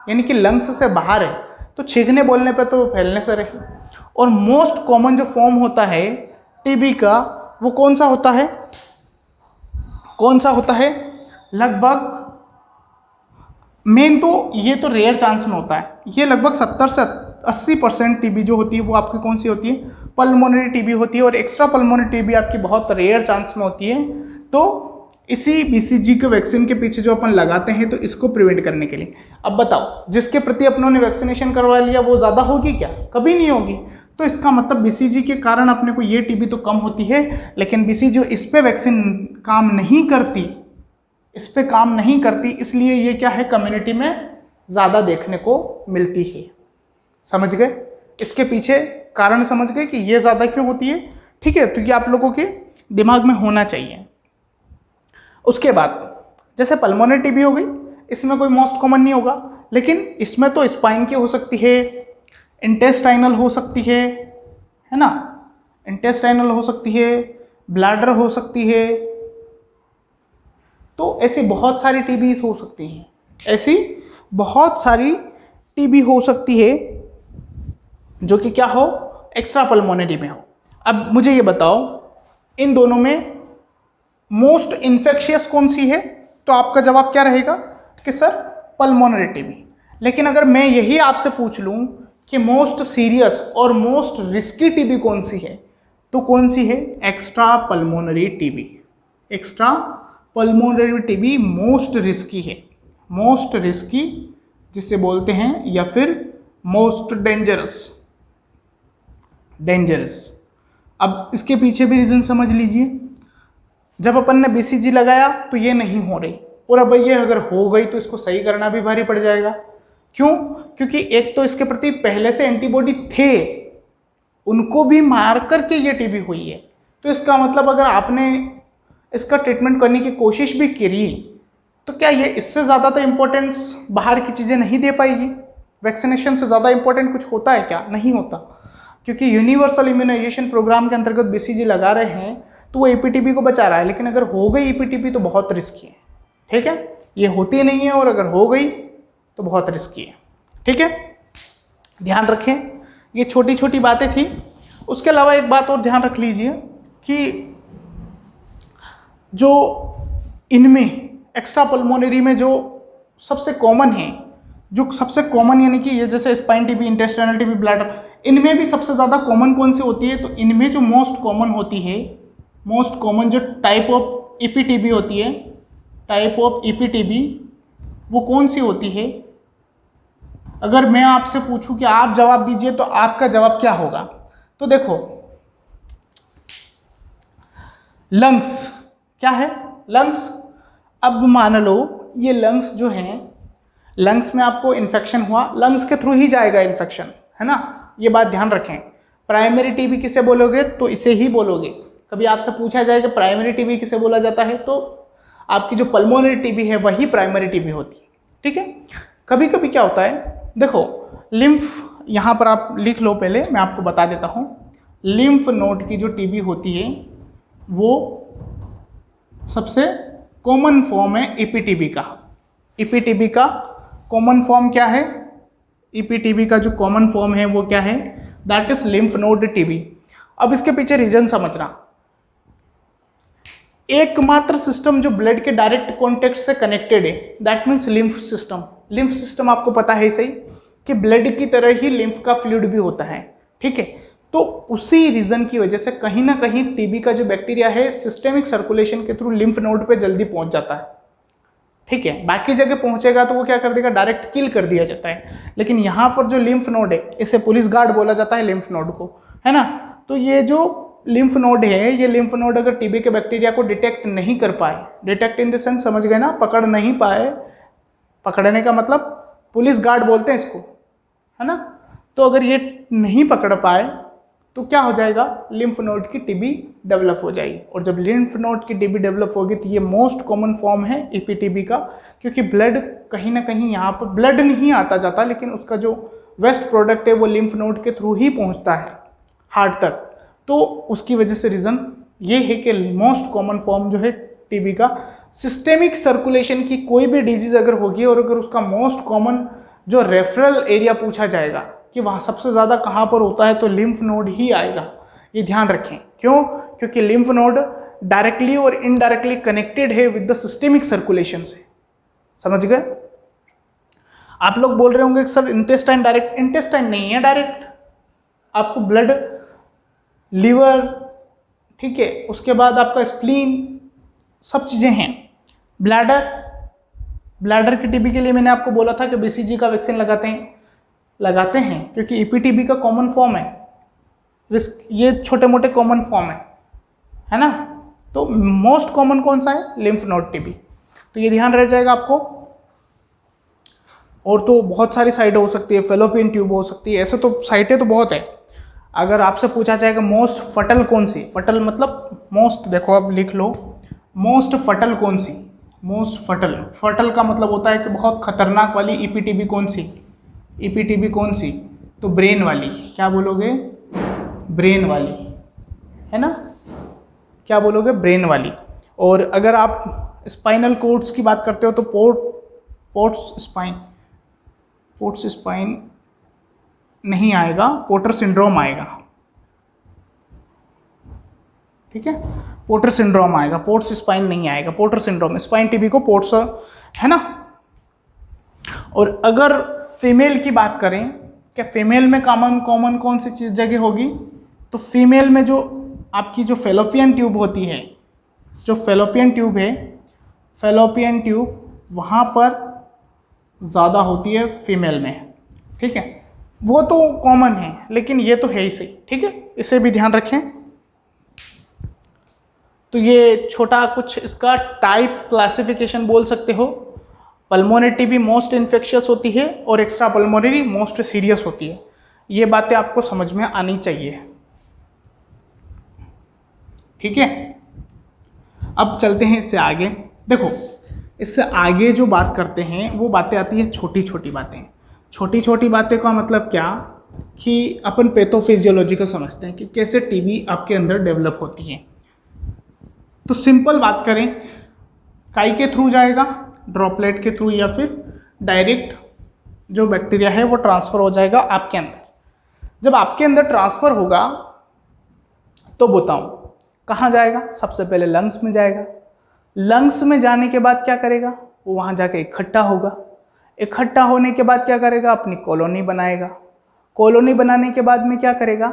यानी कि लंग्स से बाहर है, तो छींकने बोलने पे तो वो फैलने से रहे। और मोस्ट कॉमन जो फॉर्म होता है टीबी का, वो कौन सा होता है? कौन सा होता है? लगभग मेन तो ये तो रेयर चांस में होता है, ये लगभग 70 से 80% टीबी जो होती है वो आपकी कौन सी होती है? पल्मोनरी टीबी होती है। और एक्स्ट्रा पल्मोनरी टीबी आपकी बहुत रेयर चांस में होती है। तो इसी बीसीजी के वैक्सीन के पीछे जो अपन लगाते हैं, तो इसको प्रिवेंट करने के लिए। अब बताओ, जिसके प्रति अपनों ने वैक्सीनेशन करवा लिया वो ज़्यादा होगी क्या? कभी नहीं होगी। तो इसका मतलब बीसीजी के कारण अपने को ये टीबी तो कम होती है, लेकिन बीसीजी इस पे वैक्सीन काम नहीं करती, इस पे काम नहीं करती, इसलिए ये क्या है, कम्युनिटी में ज़्यादा देखने को मिलती है। समझ गए? इसके पीछे कारण समझ गए कि ये ज़्यादा क्यों होती है। ठीक है, तो ये आप लोगों के दिमाग में होना चाहिए। उसके बाद जैसे पल्मोनरी टीबी हो गई, इसमें कोई मोस्ट कॉमन नहीं होगा, लेकिन इसमें तो स्पाइन की हो सकती है, इंटेस्टाइनल हो सकती है ना, इंटेस्टाइनल हो सकती है, ब्लैडर हो सकती है। तो ऐसी बहुत सारी टीबी हो सकती हैं, ऐसी बहुत सारी टीबी हो सकती है जो कि क्या हो, एक्स्ट्रा पल्मोनरी में हो। अब मुझे ये बताओ, इन दोनों में मोस्ट इन्फेक्शियस कौन सी है? तो आपका जवाब क्या रहेगा कि सर पल्मोनरी टीबी। लेकिन अगर मैं यही आपसे पूछ लूं कि मोस्ट सीरियस और मोस्ट रिस्की टीबी कौन सी है, तो कौन सी है? Extra pulmonary TB. Extra pulmonary TB most risky है, मोस्ट रिस्की जिसे बोलते हैं, या फिर मोस्ट डेंजरस। अब इसके पीछे भी रीजन समझ लीजिए। जब अपन ने बीसीजी लगाया तो ये नहीं हो रही, और अब ये अगर हो गई तो इसको सही करना भी भारी पड़ जाएगा। क्यों? क्योंकि एक तो इसके प्रति पहले से एंटीबॉडी थे, उनको भी मार करके ये टीबी हुई है। तो इसका मतलब अगर आपने इसका ट्रीटमेंट करने की कोशिश भी करी, तो क्या ये इससे ज़्यादा तो इम्पोर्टेंस बाहर की चीज़ें नहीं दे पाएगी? वैक्सीनेशन से ज़्यादा इंपॉर्टेंट कुछ होता है क्या? नहीं होता। क्योंकि यूनिवर्सल इम्यूनाइजेशन प्रोग्राम के अंतर्गत बीसीजी लगा रहे हैं, तो वो ईपीटीबी को बचा रहा है। लेकिन अगर हो गई ईपीटीबी तो बहुत रिस्की है। ठीक है, ये होती नहीं है, और अगर हो गई तो बहुत रिस्की है। ठीक है, ध्यान रखें। ये छोटी छोटी बातें थी। उसके अलावा एक बात और ध्यान रख लीजिए कि जो इनमें एक्स्ट्रा पल्मोनरी में जो सबसे कॉमन है, जो सबसे कॉमन यानी कि ये जैसे spine TB, intestinal TB, bladder, इनमें भी सबसे ज़्यादा कॉमन कौन सी होती है? तो इनमें जो मोस्ट कॉमन होती है, मोस्ट कॉमन जो टाइप ऑफ ईपीटीबी होती है, टाइप ऑफ ईपीटीबी, वो कौन सी होती है? अगर मैं आपसे पूछूं कि आप जवाब दीजिए, तो आपका जवाब क्या होगा? तो देखो, लंग्स क्या है? लंग्स। अब मान लो ये लंग्स जो हैं, लंग्स में आपको इन्फेक्शन हुआ, लंग्स के थ्रू ही जाएगा इन्फेक्शन, है ना, ये बात ध्यान रखें। प्राइमरी टीबी किसे बोलोगे? तो इसे ही बोलोगे। कभी आपसे पूछा जाए कि प्राइमरी टीबी किसे बोला जाता है, तो आपकी जो पल्मोनरी टीबी है वही प्राइमरी टीबी होती है। ठीक है, कभी कभी क्या होता है, देखो लिम्फ, यहाँ पर आप लिख लो, पहले मैं आपको बता देता हूँ। लिम्फ नोड की जो टीबी होती है वो सबसे कॉमन फॉर्म है ईपीटीबी का। ईपीटीबी का कॉमन फॉर्म क्या है? ईपीटीबी का जो कॉमन फॉर्म है वो क्या है? That is lymph node TB. अब इसके पीछे रीजन समझना। एकमात्र सिस्टम जो ब्लड के डायरेक्ट कॉन्टेक्ट से कनेक्टेड है, that means lymph system. Lymph system आपको पता है सही कि ब्लड की तरह ही लिम्फ का फ्लूइड भी होता है, ठीक है। तो उसी रीजन की वजह से कहीं ना कहीं टीबी का जो बैक्टीरिया है सिस्टेमिक सर्कुलेशन के थ्रू लिम्फ नोड पे जल्दी पहुंच जाता है, ठीक है। बाकी जगह पहुंचेगा तो वो क्या कर देगा, डायरेक्ट किल कर दिया जाता है। लेकिन यहाँ पर जो लिम्फ नोड है, इसे पुलिस गार्ड बोला जाता है लिम्फ नोड को, है ना। तो ये जो लिम्फ नोड है, ये लिम्फ नोड अगर टीबी के बैक्टीरिया को डिटेक्ट नहीं कर पाए, डिटेक्ट इन द सेंस समझ गए ना, पकड़ नहीं पाए, पकड़ने का मतलब पुलिस गार्ड बोलते हैं इसको, है ना। तो अगर ये नहीं पकड़ पाए तो क्या हो जाएगा, लिम्फ नोड की टीबी डेवलप हो जाएगी। और जब लिम्फ नोड की टीबी डेवलप होगी तो ये मोस्ट कॉमन फॉर्म है ईपीटीबी का, क्योंकि ब्लड कहीं ना कहीं यहाँ पर ब्लड नहीं आता जाता, लेकिन उसका जो वेस्ट प्रोडक्ट है वो लिम्फ नोड के थ्रू ही पहुँचता है हार्ट तक। तो उसकी वजह से रीज़न ये है कि मोस्ट कॉमन फॉर्म जो है टीबी का, सिस्टेमिक सर्कुलेशन की कोई भी डिजीज अगर होगी और अगर उसका मोस्ट कॉमन जो रेफरल एरिया पूछा जाएगा कि वहाँ सबसे ज़्यादा कहाँ पर होता है, तो लिम्फ नोड ही आएगा। ये ध्यान रखें, क्यों, क्योंकि लिम्फ नोड डायरेक्टली और इनडायरेक्टली कनेक्टेड है विद द सिस्टेमिक सर्कुलेशन से, समझ गए। आप लोग बोल रहे होंगे सर इंटेस्टाइन डायरेक्ट, इंटेस्टाइन नहीं है डायरेक्ट, आपको ब्लड, लीवर, ठीक है, उसके बाद आपका स्प्लीन, सब चीज़ें हैं। ब्लैडर की टीबी के लिए मैंने आपको बोला था कि बीसीजी का वैक्सीन लगाते हैं क्योंकि ईपीटीबी का कॉमन फॉर्म है, रिस्क ये छोटे मोटे कॉमन फॉर्म है ना। तो मोस्ट कॉमन कौन सा है, लिम्फ नोड टीबी, तो ये ध्यान रह जाएगा आपको। और तो बहुत सारी साइट हो सकती है, फेलोपियन ट्यूब हो सकती है, ऐसे तो साइटें तो बहुत है। अगर आपसे पूछा जाएगा मोस्ट फटल कौन सी, फटल मतलब मोस्ट, देखो आप लिख लो, मोस्ट फटल कौन सी, मोस्ट फटल, फटल का मतलब होता है कि बहुत खतरनाक वाली ईपीटीबी कौन सी, ईपीटीबी कौन सी, तो ब्रेन वाली, क्या बोलोगे, ब्रेन वाली, है ना, क्या बोलोगे, ब्रेन वाली। और अगर आप स्पाइनल कोड्स की बात करते हो तो पोर्ट्स स्पाइन नहीं आएगा, पोर्टर सिंड्रोम आएगा, ठीक है, पोर्टर सिंड्रोम आएगा, पोर्ट्स स्पाइन नहीं आएगा, पोर्टर सिंड्रोम, स्पाइन टीबी को पोर्ट्स, है ना। और अगर फीमेल की बात करें, क्या फीमेल में कॉमन कौन सी चीज जगह होगी, तो फीमेल में जो आपकी जो फेलोपियन ट्यूब होती है, जो फेलोपियन ट्यूब है, फेलोपियन ट्यूब वहाँ पर ज़्यादा होती है फीमेल में, ठीक है, वो तो कॉमन है, लेकिन ये तो है ही सही, ठीक है, इसे भी ध्यान रखें। तो ये छोटा कुछ इसका टाइप क्लासिफिकेशन बोल सकते हो। पल्मोनरी टीबी मोस्ट इन्फेक्शियस होती है और एक्स्ट्रा पल्मोनरी मोस्ट सीरियस होती है। ये बातें आपको समझ में आनी चाहिए, ठीक है। अब चलते हैं इससे आगे। देखो, इससे आगे जो बात करते हैं वो बातें आती है छोटी छोटी बातें। छोटी छोटी बातें का मतलब क्या, कि अपन पैथोफिजियोलॉजी को समझते हैं कि कैसे टीबी आपके अंदर डेवलप होती है। तो सिंपल बात करें, काई के थ्रू जाएगा, ड्रॉपलेट के थ्रू, या फिर डायरेक्ट जो बैक्टीरिया है वो ट्रांसफ़र हो जाएगा आपके अंदर। जब आपके अंदर ट्रांसफ़र होगा तो बताओ कहाँ जाएगा, सबसे पहले लंग्स में जाएगा। लंग्स में जाने के बाद क्या करेगा, वो वहाँ जाके इकट्ठा होगा। इकट्ठा होने के बाद क्या करेगा, अपनी कॉलोनी बनाएगा। कॉलोनी बनाने के बाद में क्या करेगा,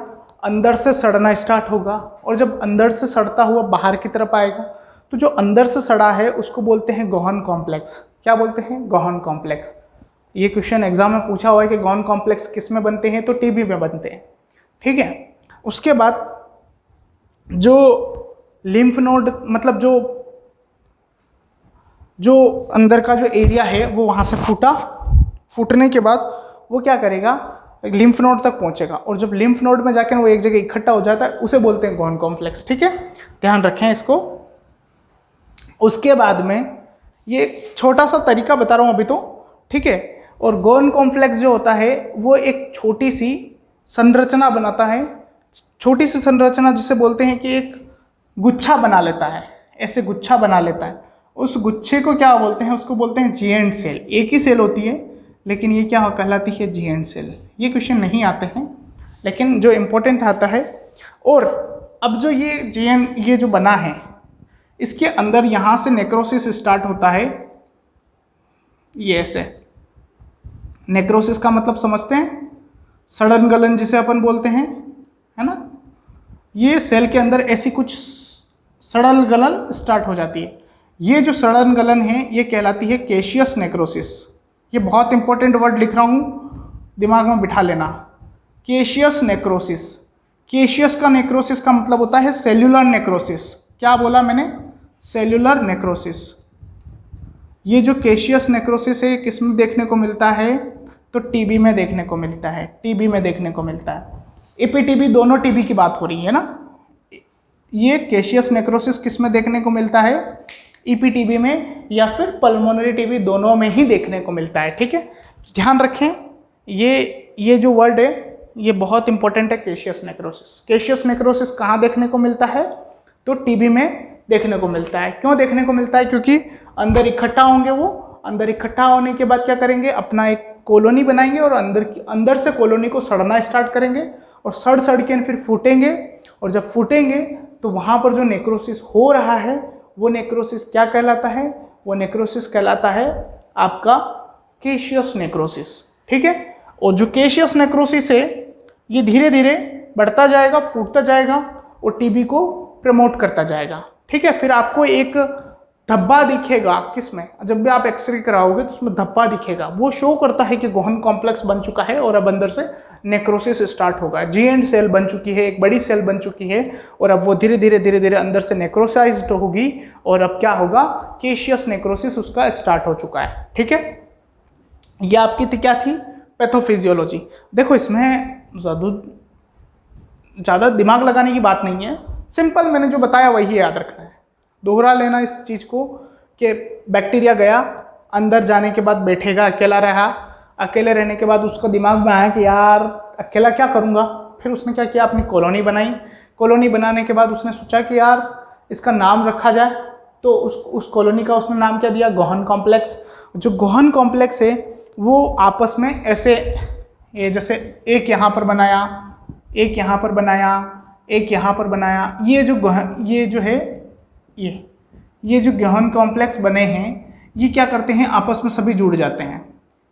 अंदर से सड़ना स्टार्ट होगा। और जब अंदर से सड़ता हुआ बाहर की तरफ आएगा तो जो अंदर से सड़ा है उसको बोलते हैं गोहन कॉम्प्लेक्स। क्या बोलते हैं, गोहन कॉम्प्लेक्स। ये क्वेश्चन एग्जाम में पूछा हुआ है कि गोहन कॉम्प्लेक्स किस में बनते हैं, तो टीबी में बनते हैं, ठीक है। उसके बाद जो लिम्फ नोड, मतलब जो अंदर का जो एरिया है वो वहाँ से फूटने के बाद वो क्या करेगा, लिम्फ नोड तक पहुँचेगा। और जब लिम्फ नोड में जाकर वो एक जगह इकट्ठा हो जाता है उसे बोलते हैं गोहन कॉम्प्लेक्स, ठीक है, ध्यान रखें इसको। उसके बाद में ये छोटा सा तरीका बता रहा हूँ अभी तो, ठीक है। और गोहन कॉम्प्लेक्स जो होता है वो एक छोटी सी संरचना बनाता है, छोटी सी संरचना जिसे बोलते हैं कि एक गुच्छा बना लेता है, ऐसे गुच्छा बना लेता है। उस गुच्छे को क्या बोलते हैं, उसको बोलते हैं जीएंट सेल। एक ही सेल होती है लेकिन ये क्या कहलाती है, जीएंट सेल। ये क्वेश्चन नहीं आते हैं लेकिन जो इम्पोर्टेंट आता है। और अब जो ये जो बना है इसके अंदर यहाँ से नेक्रोसिस स्टार्ट होता है, ये ऐसे, नेक्रोसिस का मतलब समझते हैं, सड़न गलन जिसे अपन बोलते हैं, है ना। ये सेल के अंदर ऐसी कुछ सड़न गलन स्टार्ट हो जाती है। ये जो सड़न गलन है ये कहलाती है कैशियस नेक्रोसिस। ये बहुत इंपॉर्टेंट वर्ड लिख रहा हूँ, दिमाग में बिठा लेना। कैशियस नेक्रोसिस, कैशियस का नेक्रोसिस का मतलब होता है सेल्यूलर नेक्रोसिस। क्या बोला मैंने? Cellular necrosis. ये जो कैशियस नेक्रोसिस है किस में देखने को मिलता है? तो टीबी में देखने को मिलता है, टीबी में देखने को मिलता है। एपीटीबी, दोनों टीबी की बात हो रही है ना। ये कैशियस नेक्रोसिस किस में देखने को मिलता है? ईपीटीबी में या फिर पल्मोनरी टीबी, दोनों में ही देखने को मिलता है। ठीक है, ध्यान रखें, ये जो वर्ड है ये बहुत इंपॉर्टेंट है, कैशियस नेक्रोसिस। कैशियस नेक्रोसिस कहाँ देखने को मिलता है? तो टीबी में देखने को मिलता है। क्यों देखने को मिलता है? क्योंकि अंदर इकट्ठा होंगे, वो अंदर इकट्ठा होने के बाद क्या करेंगे? अपना एक कॉलोनी बनाएंगे और अंदर से कॉलोनी को सड़ना स्टार्ट करेंगे और सड़ के फिर फूटेंगे। और जब फूटेंगे तो वहाँ पर जो नेक्रोसिस हो रहा है वो नेक्रोसिस क्या कहलाता है? वो नेक्रोसिस कहलाता है आपका कैशियस नेक्रोसिस। ठीक है, और जो कैशियस नेक्रोसिस है ये धीरे धीरे बढ़ता जाएगा, फूटता जाएगा और टीबी को प्रमोट करता जाएगा। ठीक है, फिर आपको एक धब्बा दिखेगा। किसमें? जब भी आप एक्सरे कराओगे तो उसमें धब्बा दिखेगा, वो शो करता है कि गोहन कॉम्प्लेक्स बन चुका है और अब अंदर से नेक्रोसिस स्टार्ट होगा। जी एंड सेल बन चुकी है, एक बड़ी सेल बन चुकी है और अब वो धीरे धीरे अंदर से नेक्रोसाइज्ड होगी और अब क्या होगा? कैशियस नेक्रोसिस उसका स्टार्ट हो चुका है। ठीक है, ये आपकी क्या थी? पैथोफिजियोलॉजी। देखो इसमें ज़्यादा दिमाग लगाने की बात नहीं है, सिंपल मैंने जो बताया वही याद रखना है, दोहरा लेना इस चीज़ को कि बैक्टीरिया गया, अंदर जाने के बाद बैठेगा, अकेला रहा, अकेले रहने के बाद उसका दिमाग में आया कि यार अकेला क्या करूँगा। फिर उसने क्या किया? अपनी कॉलोनी बनाई। कॉलोनी बनाने के बाद उसने सोचा कि यार इसका नाम रखा जाए, तो उस कॉलोनी का उसने नाम क्या दिया? गोहन कॉम्प्लेक्स। जो गोहन कॉम्प्लेक्स है वो आपस में ऐसे, ये जैसे एक यहाँ पर बनाया, एक यहाँ पर बनाया, एक यहाँ पर बनाया, ये जो है ये जो गोहन कॉम्प्लेक्स बने हैं ये क्या करते हैं? आपस में सभी जुड़ जाते हैं।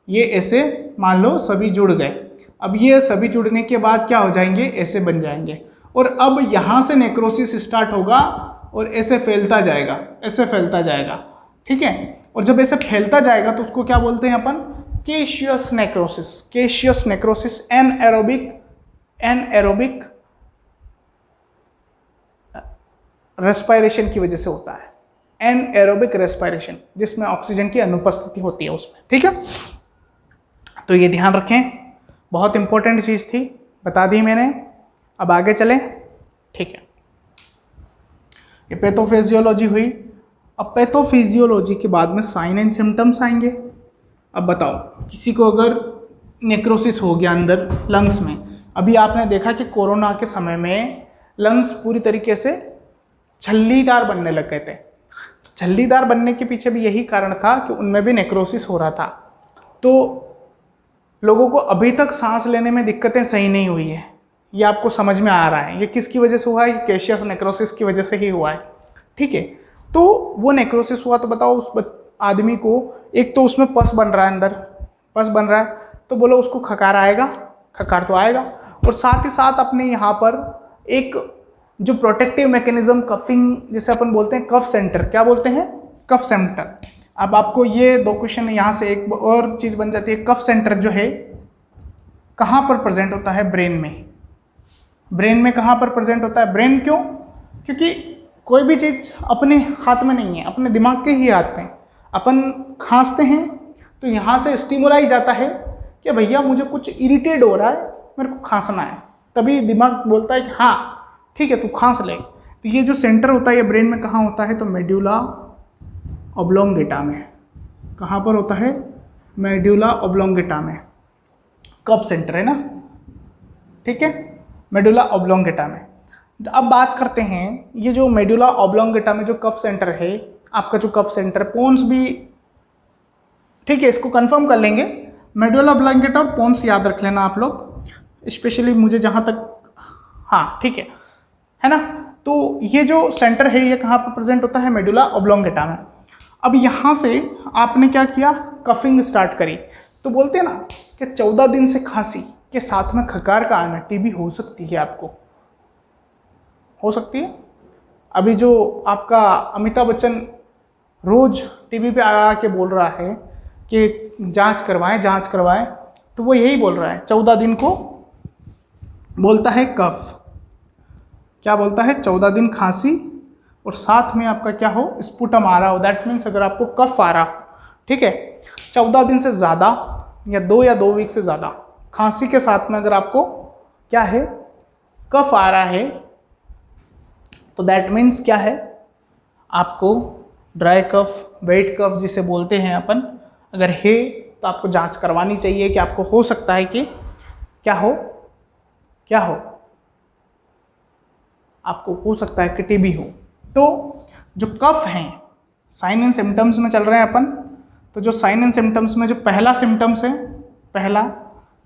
ये ऐसे मान लो सभी जुड़ गए। अब ये सभी जुड़ने के बाद क्या हो जाएंगे? ऐसे बन जाएंगे और अब यहाँ से नेक्रोसिस स्टार्ट होगा और ऐसे फैलता जाएगा, ऐसे फैलता जाएगा। ठीक है, और जब ऐसे फैलता जाएगा तो उसको क्या बोलते हैं अपन? Caseous necrosis. Caseous necrosis anaerobic respiration की वजह से होता है। एनएरोबिक रेस्पिरेशन, जिसमें ऑक्सीजन की अनुपस्थिति होती है उसमें। ठीक है, तो ये ध्यान रखें, बहुत इंपॉर्टेंट चीज़ थी, बता दी मैंने। अब आगे चलें। ठीक है, ये पैथोफिजियोलॉजी हुई। अब पैथोफिजियोलॉजी के बाद में साइन एंड सिम्टम्स आएंगे। अब बताओ, किसी को अगर नेक्रोसिस हो गया अंदर लंग्स में, अभी आपने देखा कि कोरोना के समय में लंग्स पूरी तरीके से झल्लीदार बनने लग गए थे। झल्लीदार बनने के पीछे भी यही कारण था कि उनमें भी नेक्रोसिस हो रहा था। तो लोगों को अभी तक सांस लेने में दिक्कतें सही नहीं हुई है, ये आपको समझ में आ रहा है। ये किसकी वजह से हुआ है? कैशियस नेक्रोसिस की वजह से ही हुआ है। ठीक है, तो वो नेक्रोसिस हुआ तो बताओ उस आदमी को, एक तो उसमें पस बन रहा है, अंदर पस बन रहा है, तो बोलो उसको खकार आएगा? खकार तो आएगा। और साथ ही साथ अपने यहाँ पर एक जो प्रोटेक्टिव मैकेनिज्म, कफिंग जिसे अपन बोलते हैं, कफ सेंटर, क्या बोलते हैं? Cough centre. अब आपको ये दो क्वेश्चन यहाँ से एक और चीज़ बन जाती है। कफ सेंटर जो है कहाँ पर प्रेजेंट होता है? ब्रेन में। ब्रेन में कहाँ पर प्रेजेंट होता है? ब्रेन। क्यों? क्योंकि कोई भी चीज़ अपने हाथ में नहीं है, अपने दिमाग के ही हाथ में। अपन खांसते हैं तो यहाँ से स्टिमुलाई जाता है कि भैया मुझे कुछ इरिटेट हो रहा है, मेरे को खांसना है, तभी दिमाग बोलता है कि हाँ ठीक है तू खांस ले। तो ये जो सेंटर होता है ये ब्रेन में कहाँ होता है? तो मेड्यूला ऑब्लोंगेटा में। कहाँ पर होता है? मेड्यूला ऑब्लोंगेटा में। कफ सेंटर है ना, ठीक है, मेडुला ऑब्लोंगेटा में। अब बात करते हैं ये जो मेडुला ऑब्लोंगेटा में जो कफ सेंटर है, आपका जो कफ सेंटर पोन्स भी, ठीक है, इसको कंफर्म कर लेंगे। मेडुला ऑब्लोंगेटा और पोन्स याद रख लेना आप लोग, स्पेशली मुझे जहाँ तक, हाँ ठीक है ना। तो ये जो सेंटर है ये कहाँ पर प्रेजेंट होता है? मेडुला ऑब्लोंगेटा में। अब यहाँ से आपने क्या किया? कफिंग स्टार्ट करी। तो बोलते हैं ना कि 14 दिन से खांसी के साथ में खकार का आना टीबी हो सकती है, आपको हो सकती है। अभी जो आपका अमिताभ बच्चन रोज टीवी पे आ के बोल रहा है कि जांच करवाएं जांच करवाएं, तो वो यही बोल रहा है 14 दिन को बोलता है कफ, क्या बोलता है 14 दिन खांसी और साथ में आपका क्या हो स्पुटम आ रहा हो, दैट मीन्स अगर आपको कफ आ रहा हो, ठीक है, 14 दिन से ज़्यादा या 2 वीक से ज़्यादा खांसी के साथ में अगर आपको क्या है कफ आ रहा है, तो दैट मीन्स क्या है आपको ड्राई कफ, वेट कफ जिसे बोलते हैं अपन, अगर है तो आपको जांच करवानी चाहिए कि आपको हो सकता है कि क्या हो आपको हो सकता है कि टीबी हो। तो जो कफ हैं साइन एंड सिम्टम्स में चल रहे हैं अपन, तो जो साइन एंड सिम्टम्स में जो पहला सिम्टम्स है, पहला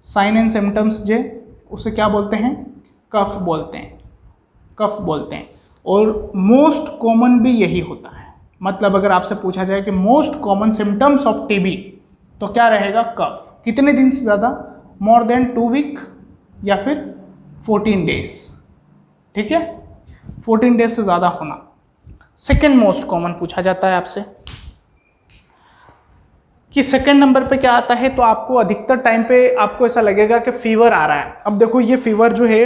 साइन एंड सिम्टम्स जो उसे क्या बोलते हैं कफ बोलते हैं, कफ बोलते हैं। और मोस्ट कॉमन भी यही होता है, मतलब अगर आपसे पूछा जाए कि most common symptoms of TB तो क्या रहेगा कफ। कितने दिन से ज़्यादा, मोर देन 2 वीक या फिर 14 डेज, ठीक है, 14 डेज से ज़्यादा होना। सेकेंड मोस्ट कॉमन पूछा जाता है आपसे कि सेकेंड नंबर पे क्या आता है, तो आपको अधिकतर टाइम पे आपको ऐसा लगेगा कि फीवर आ रहा है। अब देखो ये फीवर जो है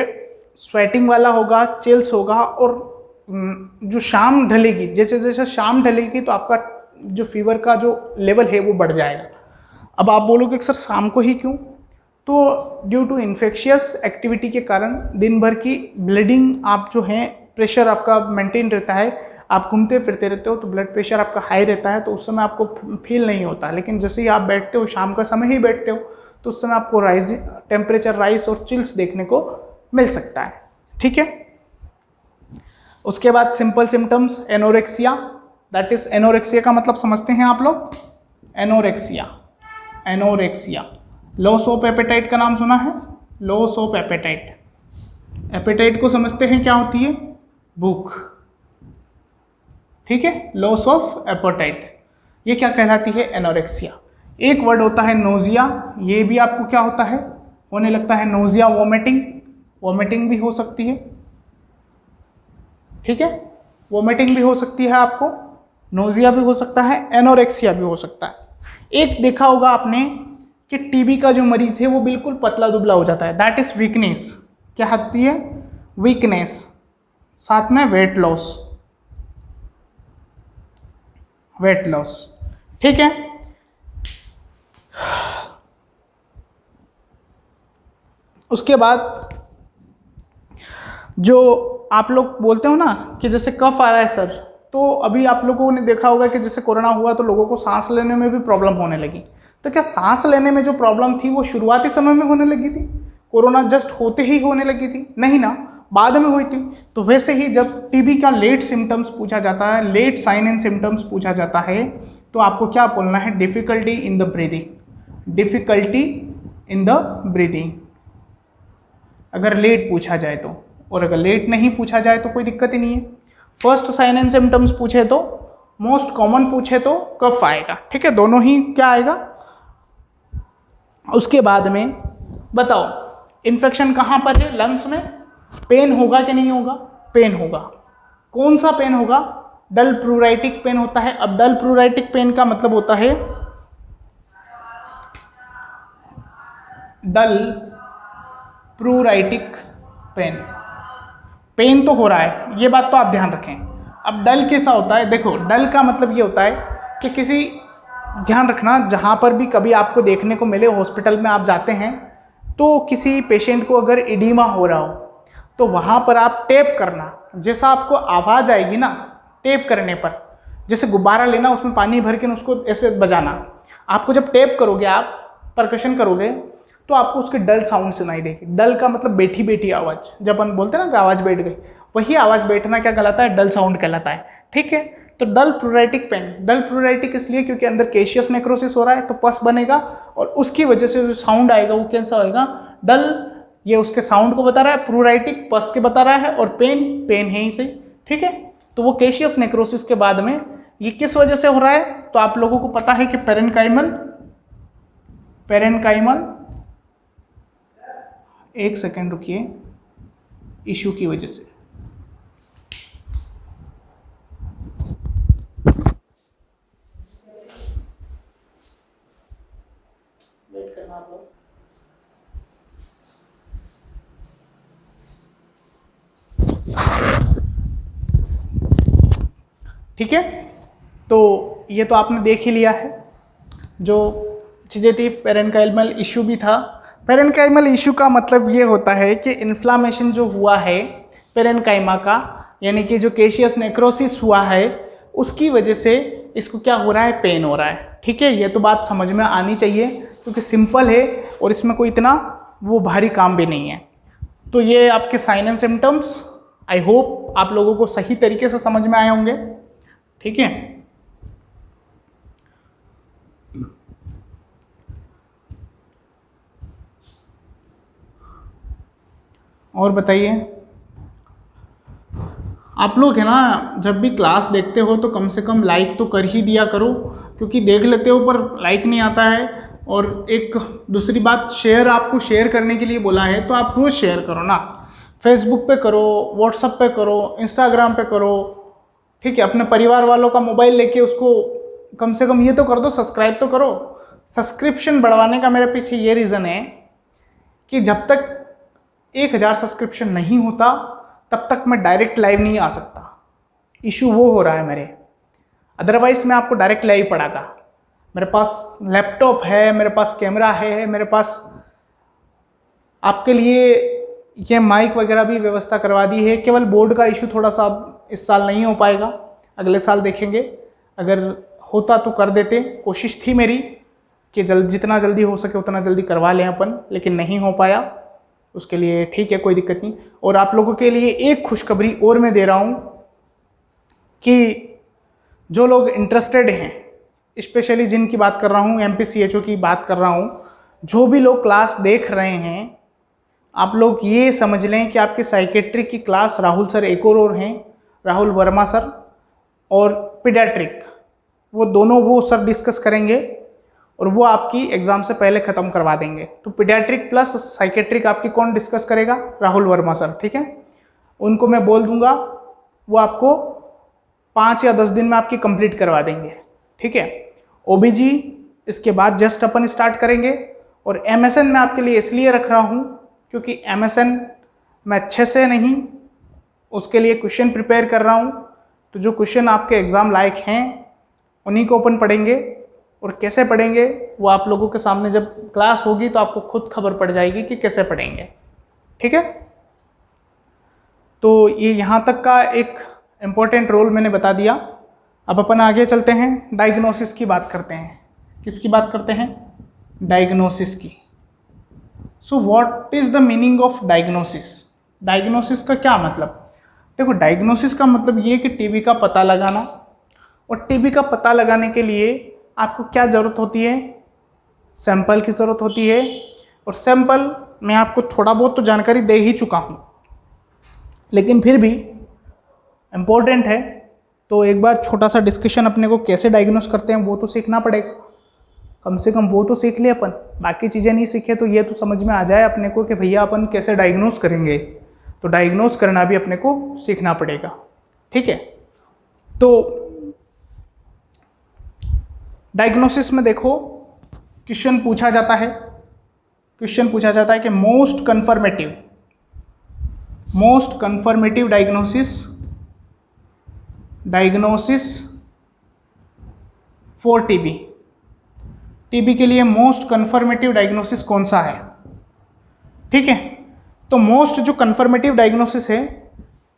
स्वेटिंग वाला होगा, चिल्स होगा, और जो शाम ढलेगी, जैसे जैसे शाम ढलेगी तो आपका जो फीवर का जो लेवल है वो बढ़ जाएगा। अब आप बोलोगे कि सर शाम को ही क्यों, तो ड्यू टू इन्फेक्शियस एक्टिविटी के कारण दिन भर की ब्लीडिंग, आप जो है प्रेशर आपका मेंटेन रहता है, आप घूमते फिरते रहते हो तो ब्लड प्रेशर आपका हाई रहता है, तो उस समय आपको फील नहीं होता। लेकिन जैसे ही आप बैठते हो, शाम का समय ही बैठते हो, तो उस समय आपको टेम्परेचर राइज और चिल्स देखने को मिल सकता है, ठीक है। उसके बाद simple symptoms anorexia, that is anorexia का मतलब समझते हैं आप लोग, anorexia, anorexia. Loss of appetite का नाम सुना है, लॉस ऑफ एपेटाइट, एपेटाइट को समझते हैं क्या होती है, भूख, ठीक है, लॉस ऑफ एपेटाइट, ये क्या कहलाती है एनोरेक्सिया। एक वर्ड होता है नोजिया, ये भी आपको क्या होता है होने लगता है नोजिया, वोमिटिंग, वोमिटिंग भी हो सकती है, ठीक है, वोमिटिंग भी हो सकती है आपको, नोजिया भी हो सकता है, एनोरेक्सिया भी हो सकता है। एक देखा होगा आपने कि टीबी का जो मरीज है वो बिल्कुल पतला दुबला हो जाता है, दैट इज वीकनेस, क्या आती है वीकनेस, साथ में वेट लॉस, वेट लॉस, ठीक है। उसके बाद जो आप लोग बोलते हो ना कि जैसे कफ आ रहा है सर, तो अभी आप लोगों ने देखा होगा कि जैसे कोरोना हुआ तो लोगों को सांस लेने में भी प्रॉब्लम होने लगी। तो क्या सांस लेने में जो प्रॉब्लम थी वो शुरुआती समय में होने लगी थी, कोरोना जस्ट होते ही होने लगी थी? नहीं ना, बाद में हुई थी। तो वैसे ही जब टीबी का लेट सिम्टम्स पूछा जाता है, लेट साइन एंड सिम्टम्स पूछा जाता है, तो आपको क्या बोलना है, difficulty in the breathing, difficulty in the breathing, अगर लेट पूछा जाए तो। और अगर लेट नहीं पूछा जाए तो कोई दिक्कत ही नहीं है। फर्स्ट साइन एंड सिम्टम्स पूछे तो, मोस्ट कॉमन पूछे तो कफ आएगा, ठीक है, दोनों ही क्या आएगा। उसके बाद में बताओ इन्फेक्शन कहाँ पर है, लंग्स में, पेन होगा कि नहीं होगा, पेन होगा। कौन सा पेन होगा, डल प्लूराइटिक पेन होता है। अब डल प्लूराइटिक पेन का मतलब होता है, डल प्लूराइटिक पेन, पेन तो हो रहा है, ये बात तो आप ध्यान रखें। अब डल कैसा होता है, देखो डल का मतलब ये होता है कि किसी, ध्यान रखना, जहाँ पर भी कभी आपको देखने को मिले, हॉस्पिटल में आप जाते हैं तो किसी पेशेंट को अगर एडिमा हो रहा हो तो वहाँ पर आप टेप करना, जैसा आपको आवाज़ आएगी ना टेप करने पर, जैसे गुब्बारा लेना उसमें पानी भर के उसको ऐसे बजाना, आपको जब टेप करोगे, आप परकशन करोगे तो आपको उसके डल साउंड सुनाई देगी। डल का मतलब बैठी बैठी आवाज़, जब अपन बोलते हैं ना कि आवाज़ बैठ गई, वही आवाज़ बैठना क्या कहलाता है, डल साउंड कहलाता है, ठीक है। तो डल प्लूराइटिक पेन, डल प्लूराइटिक इसलिए क्योंकि अंदर कैशियस नेक्रोसिस हो रहा है, तो पस बनेगा और उसकी वजह से जो साउंड आएगा वो कैसा होएगा, डल, ये उसके साउंड को बता रहा है, प्लूराइटिक पस के बता रहा है, और पेन, पेन है ही सही, ठीक है। तो वो कैशियस नेक्रोसिस के बाद में ये किस वजह से हो रहा है, तो आप लोगों को पता है कि पेरेन्काइमल, पेरेन्काइमल एक सेकेंड रुकिए, इशू की वजह से। वेट करना आप लोग। ठीक है, तो ये तो आपने देख ही लिया है जो चीज़ें थी। पेरेन्काइमल इशू भी था। पेरेन्काइमल इशू का मतलब ये होता है कि इन्फ्लामेशन जो हुआ है पेरेन्काइमा का, यानी कि जो केशियस नेक्रोसिस हुआ है, उसकी वजह से इसको क्या हो रहा है, पेन हो रहा है। ठीक है, ये तो बात समझ में आनी चाहिए क्योंकि सिंपल है और इसमें कोई इतना वो भारी काम भी नहीं है। तो ये आपके sign and symptoms, I hope आप लोगों को सही तरीके से समझ में आए होंगे। ठीक है, और बताइए आप लोग है ना, जब भी क्लास देखते हो तो कम से कम लाइक तो कर ही दिया करो, क्योंकि देख लेते हो पर लाइक नहीं आता है। और एक दूसरी बात, शेयर, आपको शेयर करने के लिए बोला है तो आप रोज़ शेयर करो ना। फेसबुक पे करो, व्हाट्सएप पे करो, इंस्टाग्राम पे करो। ठीक है, अपने परिवार वालों का मोबाइल लेके उसको कम से कम ये तो कर दो, सब्सक्राइब तो करो। सब्सक्रिप्शन बढ़वाने का मेरे पीछे ये रीज़न है कि जब तक 1000 सब्सक्रिप्शन नहीं होता तब तक मैं डायरेक्ट लाइव नहीं आ सकता। इशू वो हो रहा है मेरे, अदरवाइज मैं आपको डायरेक्ट लाइव पढ़ाता। मेरे पास लैपटॉप है, मेरे पास कैमरा है, मेरे पास आपके लिए ये माइक वगैरह भी व्यवस्था करवा दी है। केवल बोर्ड का इशू थोड़ा सा इस साल नहीं हो पाएगा, अगले साल देखेंगे। अगर होता तो कर देते, कोशिश थी मेरी कि जितना जल्दी हो सके उतना जल्दी करवा लें अपन, लेकिन नहीं हो पाया। उसके लिए ठीक है, कोई दिक्कत नहीं। और आप लोगों के लिए एक खुशखबरी और मैं दे रहा हूँ कि जो लोग इंटरेस्टेड हैं, स्पेशली जिनकी बात कर रहा हूँ, MPCHO की बात कर रहा हूँ, जो भी लोग क्लास देख रहे हैं, आप लोग ये समझ लें कि आपकी साइकेट्रिक की क्लास राहुल सर एक और हैं, राहुल वर्मा सर, और पीडियाट्रिक, वो दोनों वो सर डिस्कस करेंगे और वो आपकी एग्ज़ाम से पहले ख़त्म करवा देंगे। तो पीडियाट्रिक प्लस साइकेट्रिक आपकी कौन डिस्कस करेगा? राहुल वर्मा सर। ठीक है, उनको मैं बोल दूंगा, वो आपको 5 या 10 दिन में आपकी कंप्लीट करवा देंगे। ठीक है, OBG इसके बाद जस्ट अपन स्टार्ट करेंगे। और MSN मैं आपके लिए इसलिए रख रहा हूँ क्योंकि MSN मैं अच्छे से नहीं, उसके लिए क्वेश्चन प्रिपेयर कर रहा हूँ। तो जो क्वेश्चन आपके एग्ज़ाम लायक हैं उन्हीं को अपन पढ़ेंगे। और कैसे पढ़ेंगे वो आप लोगों के सामने जब क्लास होगी तो आपको खुद खबर पड़ जाएगी कि कैसे पढ़ेंगे। ठीक है, तो ये यहाँ तक का एक इम्पोर्टेंट रोल मैंने बता दिया। अब अपन आगे चलते हैं, डायग्नोसिस की बात करते हैं। किसकी बात करते हैं? डायग्नोसिस की। So what is the meaning of diagnosis? Diagnosis का क्या मतलब? देखो, डायग्नोसिस का मतलब ये कि टीबी का पता लगाना। और टीबी का पता लगाने के लिए आपको क्या ज़रूरत होती है? सैंपल की ज़रूरत होती है। और सैंपल मैं आपको थोड़ा बहुत तो जानकारी दे ही चुका हूँ, लेकिन फिर भी इम्पोर्टेंट है, तो एक बार छोटा सा डिस्कशन अपने को कैसे डायग्नोस करते हैं वो तो सीखना पड़ेगा। कम से कम वो तो सीख ले अपन, बाकी चीज़ें नहीं सीखे तो ये तो समझ में आ जाए अपने को कि भैया अपन कैसे डायग्नोस करेंगे। तो डायग्नोस करना भी अपने को सीखना पड़ेगा। ठीक है, तो डायग्नोसिस में देखो, क्वेश्चन पूछा जाता है कि most confirmative diagnosis for TB के लिए मोस्ट कन्फर्मेटिव डायग्नोसिस कौन सा है? ठीक है, तो मोस्ट जो कन्फर्मेटिव डायग्नोसिस है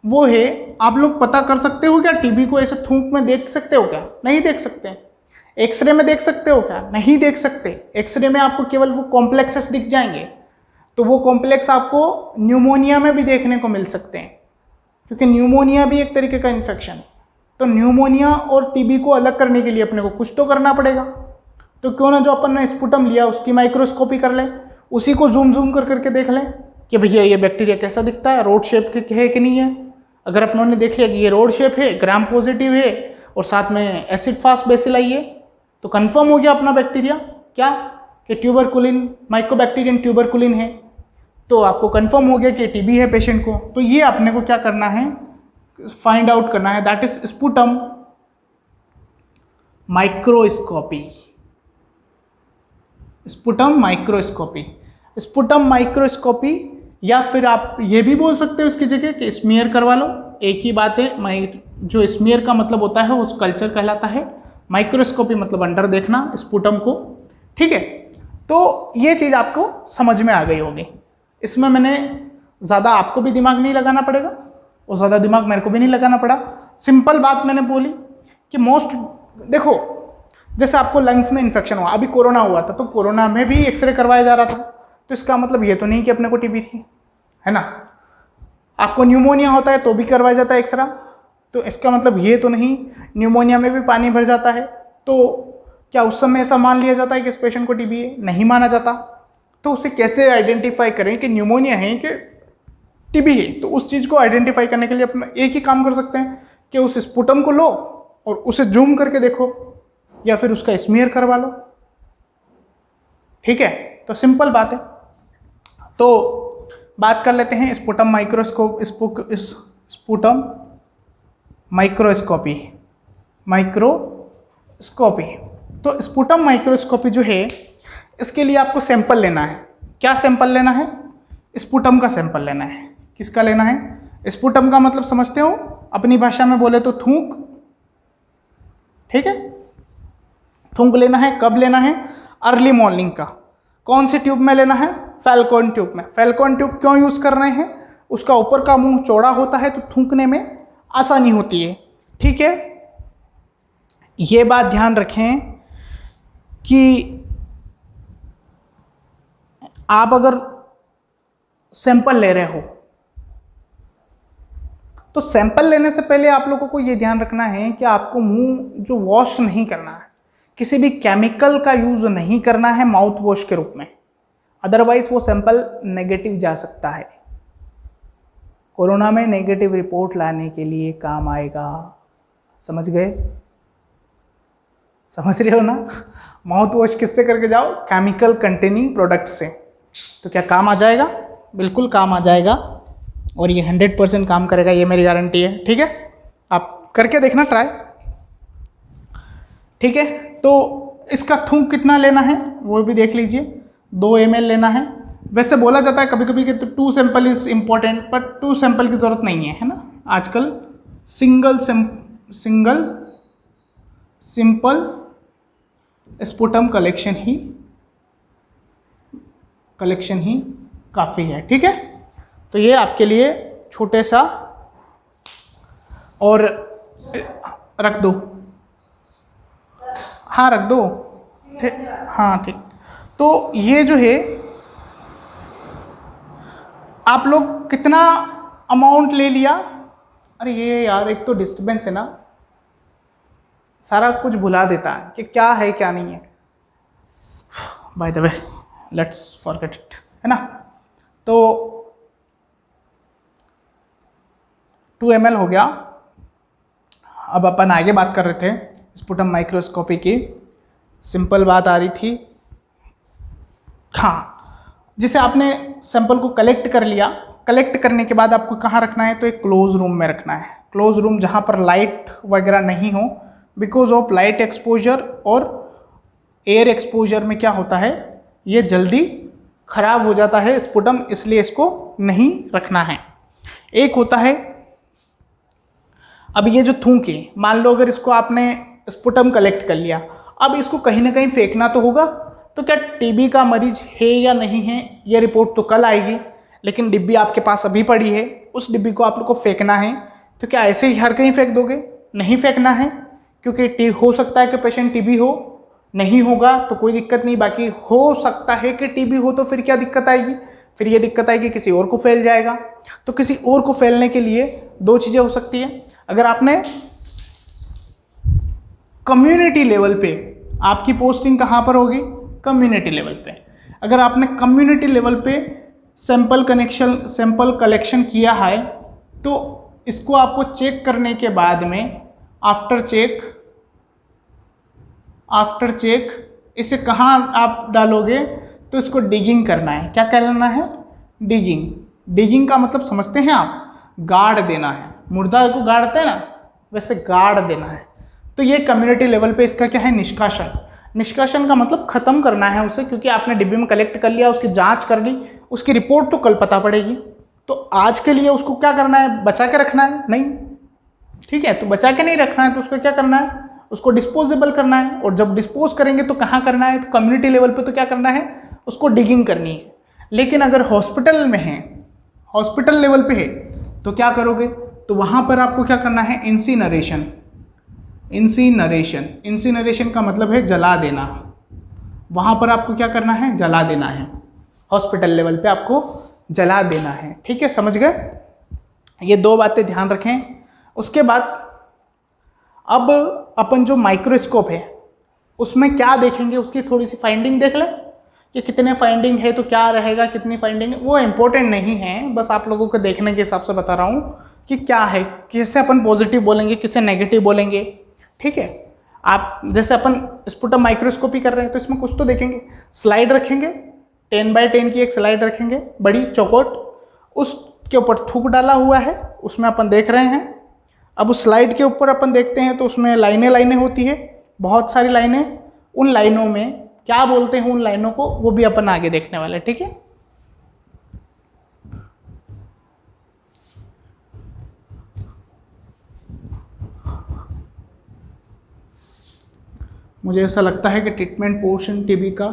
वो है, आप लोग पता कर सकते हो क्या टीबी को ऐसे थूक में देख सकते हो क्या? नहीं देख सकते। एक्सरे में देख सकते हो क्या? नहीं देख सकते। एक्सरे में आपको केवल वो कॉम्प्लेक्सेस दिख जाएंगे, तो वो कॉम्प्लेक्स आपको न्यूमोनिया में भी देखने को मिल सकते हैं, क्योंकि न्यूमोनिया भी एक तरीके का इन्फेक्शन है। तो न्यूमोनिया और टीबी को अलग करने के लिए अपने को कुछ तो करना पड़ेगा। तो क्यों ना जो अपन ने स्पुटम लिया उसकी माइक्रोस्कोपी कर लें, उसी को जूम कर करके देख लें कि भैया ये बैक्टीरिया कैसा दिखता है, रोड शेप के है कि नहीं है। अगर अपनों ने देख लिया कि ये रोड शेप है, ग्राम पॉजिटिव है और साथ में एसिड फास्ट बेसिलाई है, तो कंफर्म हो गया अपना बैक्टीरिया क्या, कि ट्यूबरकुलिन, माइकोबैक्टीरियम ट्यूबरकुलिन है। तो आपको कंफर्म हो गया कि टीबी है पेशेंट को। तो ये अपने को क्या करना है, फाइंड आउट करना है, that is sputum microscopy. Sputum microscopy, sputum microscopy, या फिर आप ये भी बोल सकते हो इसकी जगह कि स्मीयर करवा लो। एक ही बात है, जो स्मीयर का मतलब होता है वो कल्चर कहलाता है, माइक्रोस्कोपी मतलब अंडर देखना स्पुटम को, ठीक है। तो ये चीज़ आपको समझ में आ गई होगी। इसमें मैंने ज़्यादा आपको भी दिमाग नहीं लगाना पड़ेगा और ज़्यादा दिमाग मेरे को भी नहीं लगाना पड़ा। सिंपल बात मैंने बोली कि देखो जैसे आपको लंग्स में इन्फेक्शन हुआ, अभी कोरोना हुआ था तो कोरोना में भी एक्सरे करवाया जा रहा था, तो इसका मतलब ये तो नहीं कि अपने को टीबी थी, है ना। आपको न्यूमोनिया होता है तो भी करवाया जाता है एक्सरा, तो इसका मतलब ये तो नहीं। न्यूमोनिया में भी पानी भर जाता है, तो क्या उस समय ऐसा मान लिया जाता है कि इस पेशेंट को टीबी है? नहीं माना जाता। तो उसे कैसे आइडेंटिफाई करें कि न्यूमोनिया है कि टीबी है? तो उस चीज़ को आइडेंटिफाई करने के लिए अपना एक ही काम कर सकते हैं कि उस स्पुटम को लो और उसे जूम करके देखो, या फिर उसका स्मीयर करवा लो, ठीक है। तो सिंपल बात है। तो बात कर लेते हैं स्पुटम माइक्रोस्कोपी। तो स्पुटम माइक्रोस्कोपी जो है, इसके लिए आपको सैंपल लेना है। क्या सैंपल लेना है? स्पुटम का सैंपल लेना है। किसका लेना है? स्पुटम का मतलब समझते हो, अपनी भाषा में बोले तो थूक, ठीक है। थूक लेना है। कब लेना है? अर्ली मॉर्निंग का। कौन से ट्यूब में लेना है? फैल्कॉन ट्यूब में। फैल्कॉन ट्यूब क्यों यूज़ कर रहे हैं? उसका ऊपर का मुंह चौड़ा होता है तो थूकने में आसानी होती है, ठीक है। ये बात ध्यान रखें कि आप अगर सैंपल ले रहे हो तो सैंपल लेने से पहले आप लोगों को ये ध्यान रखना है कि आपको मुंह जो वॉश नहीं करना है, किसी भी केमिकल का यूज नहीं करना है माउथ वॉश के रूप में, अदरवाइज वो सैंपल नेगेटिव जा सकता है। कोरोना में नेगेटिव रिपोर्ट लाने के लिए काम आएगा, समझ गए? समझ रहे हो ना? माउथ वॉश किससे करके जाओ? केमिकल कंटेनिंग प्रोडक्ट से। तो क्या काम आ जाएगा? बिल्कुल काम आ जाएगा, और ये 100% काम करेगा, ये मेरी गारंटी है, ठीक है। आप करके देखना ट्राई, ठीक है। तो इसका थूक कितना लेना है वो भी देख लीजिए, 2 ml लेना है। वैसे बोला जाता है कभी कभी कि तो 2 sample is important, but 2 sample की ज़रूरत नहीं है ना। आजकल सिंपल स्पुटम कलेक्शन ही काफ़ी है, ठीक है। तो ये आपके लिए छोटे सा, और रख दो, हाँ रख दो, ठीक, हाँ ठीक। तो ये जो है आप लोग कितना अमाउंट ले लिया? अरे ये यार एक तो डिस्टर्बेंस है ना, सारा कुछ भुला देता है कि क्या है क्या नहीं है। By the way let's forget it, है ना। तो 2 ml हो गया। अब अपन आगे बात कर रहे थे स्पुटम माइक्रोस्कोपी की। सिंपल बात आ रही थी, हाँ, जिसे आपने सैंपल को कलेक्ट कर लिया, कलेक्ट करने के बाद आपको कहाँ रखना है? तो एक क्लोज रूम में रखना है। क्लोज रूम जहाँ पर लाइट वगैरह नहीं हो, बिकॉज ऑफ लाइट एक्सपोजर और एयर एक्सपोजर में क्या होता है, ये जल्दी खराब हो जाता है स्पुटम, इसलिए इसको नहीं रखना है। एक होता है, अब ये जो थूक है, मान लो अगर इसको आपने स्पुटम कलेक्ट कर लिया, अब इसको कहीं ना कहीं फेंकना तो होगा। तो क्या टीबी का मरीज है या नहीं है, ये रिपोर्ट तो कल आएगी, लेकिन डिब्बी आपके पास अभी पड़ी है, उस डिब्बी को आप लोग को फेंकना है। तो क्या ऐसे ही हर कहीं फेंक दोगे? नहीं फेंकना है, क्योंकि हो सकता है कि पेशेंट टीबी हो, नहीं होगा तो कोई दिक्कत नहीं, बाकी हो सकता है कि टीबी हो तो फिर क्या दिक्कत आएगी? फिर ये दिक्कत आएगी किसी और को फैल जाएगा। तो किसी और को फैलने के लिए 2 चीज़ें हो सकती है। अगर आपने कम्युनिटी लेवल पे, आपकी पोस्टिंग कहाँ पर होगी? कम्युनिटी लेवल पे। अगर आपने कम्युनिटी लेवल पे सैंपल कलेक्शन किया है, तो इसको आपको चेक करने के बाद में आफ्टर चेक इसे कहाँ आप डालोगे? तो इसको डिगिंग करना है। क्या कहलाना है? डिगिंग। डिगिंग का मतलब समझते हैं आप, गाड़ देना है, मुर्दा को गाड़ते हैं ना, वैसे गाड़ देना है। तो ये कम्युनिटी लेवल पे इसका क्या है, निष्कासन। निष्कासन का मतलब खत्म करना है उसे, क्योंकि आपने डिब्बे में कलेक्ट कर लिया, उसकी जांच कर ली, उसकी रिपोर्ट तो कल पता पड़ेगी। तो आज के लिए उसको क्या करना है, बचा के रखना है नहीं, ठीक है। तो बचा के नहीं रखना है तो उसको क्या करना है, उसको डिस्पोजेबल करना है। और जब डिस्पोज करेंगे तो कहाँ करना है, तो कम्युनिटी लेवल पे तो क्या करना है, उसको डिगिंग करनी है। लेकिन अगर हॉस्पिटल में है, हॉस्पिटल लेवल पे है, तो क्या करोगे, तो वहाँ पर आपको क्या करना है, इंसिनरेशन। इंसिनरेशन, इंसिनरेशन का मतलब है जला देना। वहाँ पर आपको क्या करना है, जला देना है। हॉस्पिटल लेवल पे आपको जला देना है, ठीक है, समझ गए। ये दो बातें ध्यान रखें। उसके बाद अब अपन जो माइक्रोस्कोप है उसमें क्या देखेंगे, उसकी थोड़ी सी फाइंडिंग देख लें कि कितने फाइंडिंग है तो क्या रहेगा, कितनी फाइंडिंग है, वो इम्पोर्टेंट नहीं है, बस आप लोगों को देखने के हिसाब से बता रहा हूँ कि क्या है, किसे अपन पॉजिटिव बोलेंगे, किसे नेगेटिव बोलेंगे, ठीक है। आप जैसे अपन स्पुटम माइक्रोस्कोपी कर रहे हैं तो इसमें कुछ तो देखेंगे, स्लाइड रखेंगे, 10x10 की एक स्लाइड रखेंगे, बड़ी चौकोट, उसके ऊपर थूक डाला हुआ है, उसमें अपन देख रहे हैं। अब उस स्लाइड के ऊपर अपन देखते हैं तो उसमें लाइनें लाइनें होती है, बहुत सारी लाइनें। उन लाइनों में क्या बोलते हैं, उन लाइनों को, वो भी अपन आगे देखने वाले, ठीक है। मुझे ऐसा लगता है कि ट्रीटमेंट पोर्शन टीबी का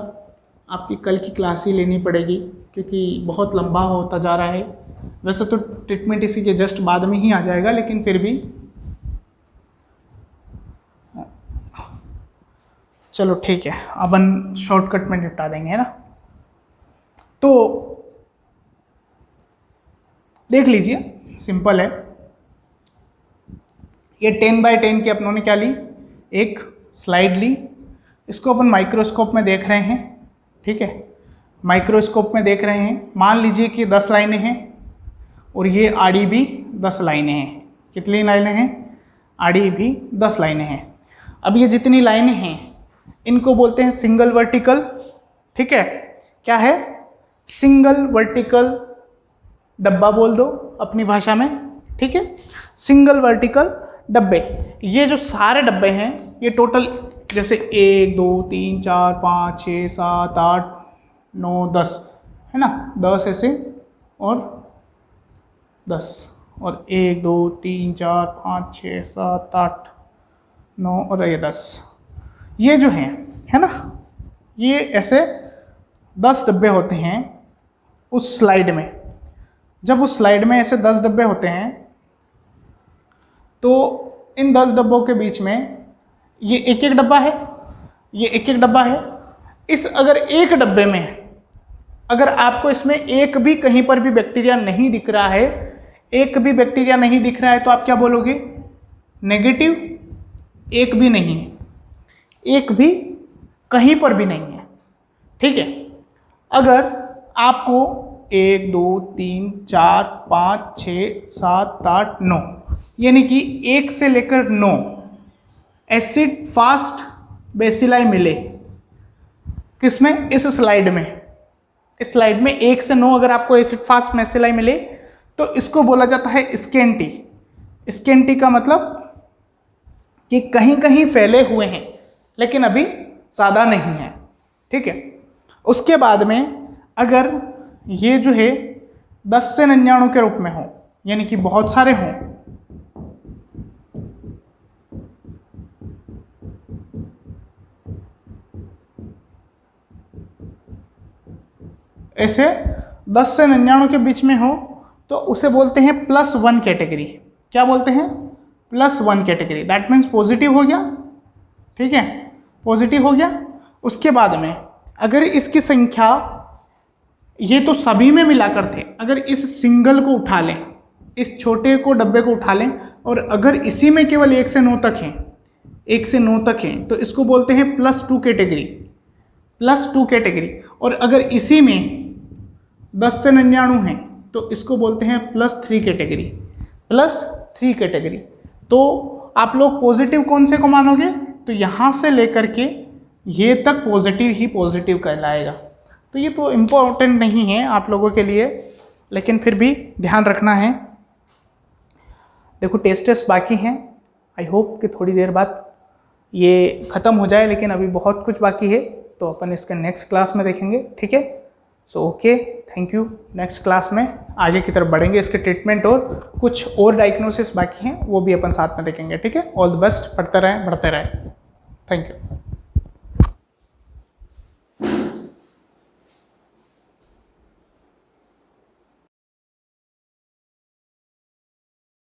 आपकी कल की क्लास ही लेनी पड़ेगी, क्योंकि बहुत लंबा होता जा रहा है। वैसे तो ट्रीटमेंट इसी के जस्ट बाद में ही आ जाएगा, लेकिन फिर भी चलो ठीक है, अपन शॉर्टकट में निपटा देंगे, है ना। तो देख लीजिए, सिंपल है। ये 10x10 की अपनों ने क्या ली, एक स्लाइड ली, इसको अपन माइक्रोस्कोप में देख रहे हैं, ठीक है। माइक्रोस्कोप में देख रहे हैं, मान लीजिए कि 10 लाइनें हैं और ये आड़ी भी 10 लाइनें हैं। कितनी लाइनें हैं, आड़ी भी 10 लाइनें हैं। अब ये जितनी लाइनें हैं इनको बोलते हैं सिंगल वर्टिकल, ठीक है। क्या है, सिंगल वर्टिकल डब्बा बोल दो अपनी भाषा में, ठीक है, सिंगल वर्टिकल डब्बे। ये जो सारे डब्बे हैं ये टोटल जैसे 1 2 3 4 5 6 7 8 9 10 है ना, 10 ऐसे और 10 और 1 2 3 4 5 6 7 8 9 और ये 10, ये जो हैं, है ना, ये ऐसे 10 डब्बे होते हैं उस स्लाइड में। जब उस स्लाइड में ऐसे 10 डब्बे होते हैं तो इन 10 डब्बों के बीच में ये एक एक डब्बा है, ये एक एक डब्बा है। इस अगर एक डब्बे में अगर आपको इसमें एक भी कहीं पर भी बैक्टीरिया नहीं दिख रहा है, एक भी बैक्टीरिया नहीं दिख रहा है, तो आप क्या बोलोगे, नेगेटिव। एक भी नहीं है, एक भी कहीं पर भी नहीं है, ठीक है। अगर आपको 1 2 3 4 5 6 7 8 9 यानी कि 1 से लेकर 9 एसिड फास्ट बेसिलाई मिले, किसमें, इस स्लाइड में। इस स्लाइड में 1 से 9 अगर आपको एसिड फास्ट बेसिलाई मिले तो इसको बोला जाता है स्केंटी। स्केंटी का मतलब कि कहीं कहीं फैले हुए हैं लेकिन अभी ज़्यादा नहीं है, ठीक है। उसके बाद में अगर ये जो है 10 से 99 के रूप में हो, यानी कि बहुत सारे हों, ऐसे 10 से 99 के बीच में हो तो उसे बोलते हैं +1 कैटेगरी। क्या बोलते हैं, +1 कैटेगरी। दैट मीन्स पॉजिटिव हो गया, ठीक है, पॉजिटिव हो गया। उसके बाद में अगर इसकी संख्या, ये तो सभी में मिलाकर थे, अगर इस सिंगल को उठा लें, इस छोटे को डब्बे को उठा लें और अगर इसी में केवल 1 से 9 तक हैं, 1 से 9 तक हैं, तो इसको बोलते हैं +2 कैटेगरी, +2 कैटेगरी। और अगर इसी में 10 से 99 हैं तो इसको बोलते हैं +3 कैटेगरी, +3 कैटेगरी। तो आप लोग पॉजिटिव कौन से को मानोगे, तो यहाँ से लेकर के ये तक पॉजिटिव ही पॉजिटिव कहलाएगा। तो ये तो इम्पोर्टेंट नहीं है आप लोगों के लिए, लेकिन फिर भी ध्यान रखना है। देखो टेस्ट बाकी हैं, आई होप कि थोड़ी देर बाद ये ख़त्म हो जाए, लेकिन अभी बहुत कुछ बाकी है, तो अपन इसके नेक्स्ट क्लास में देखेंगे, ठीक है। So okay, thank you. Next class में आगे की तरफ बढ़ेंगे, इसके ट्रीटमेंट और कुछ और डायग्नोसिस बाकी हैं वो भी अपन साथ में देखेंगे, ठीक है। ऑल द बेस्ट, पढ़ते रहें, बढ़ते रहें। Thank you.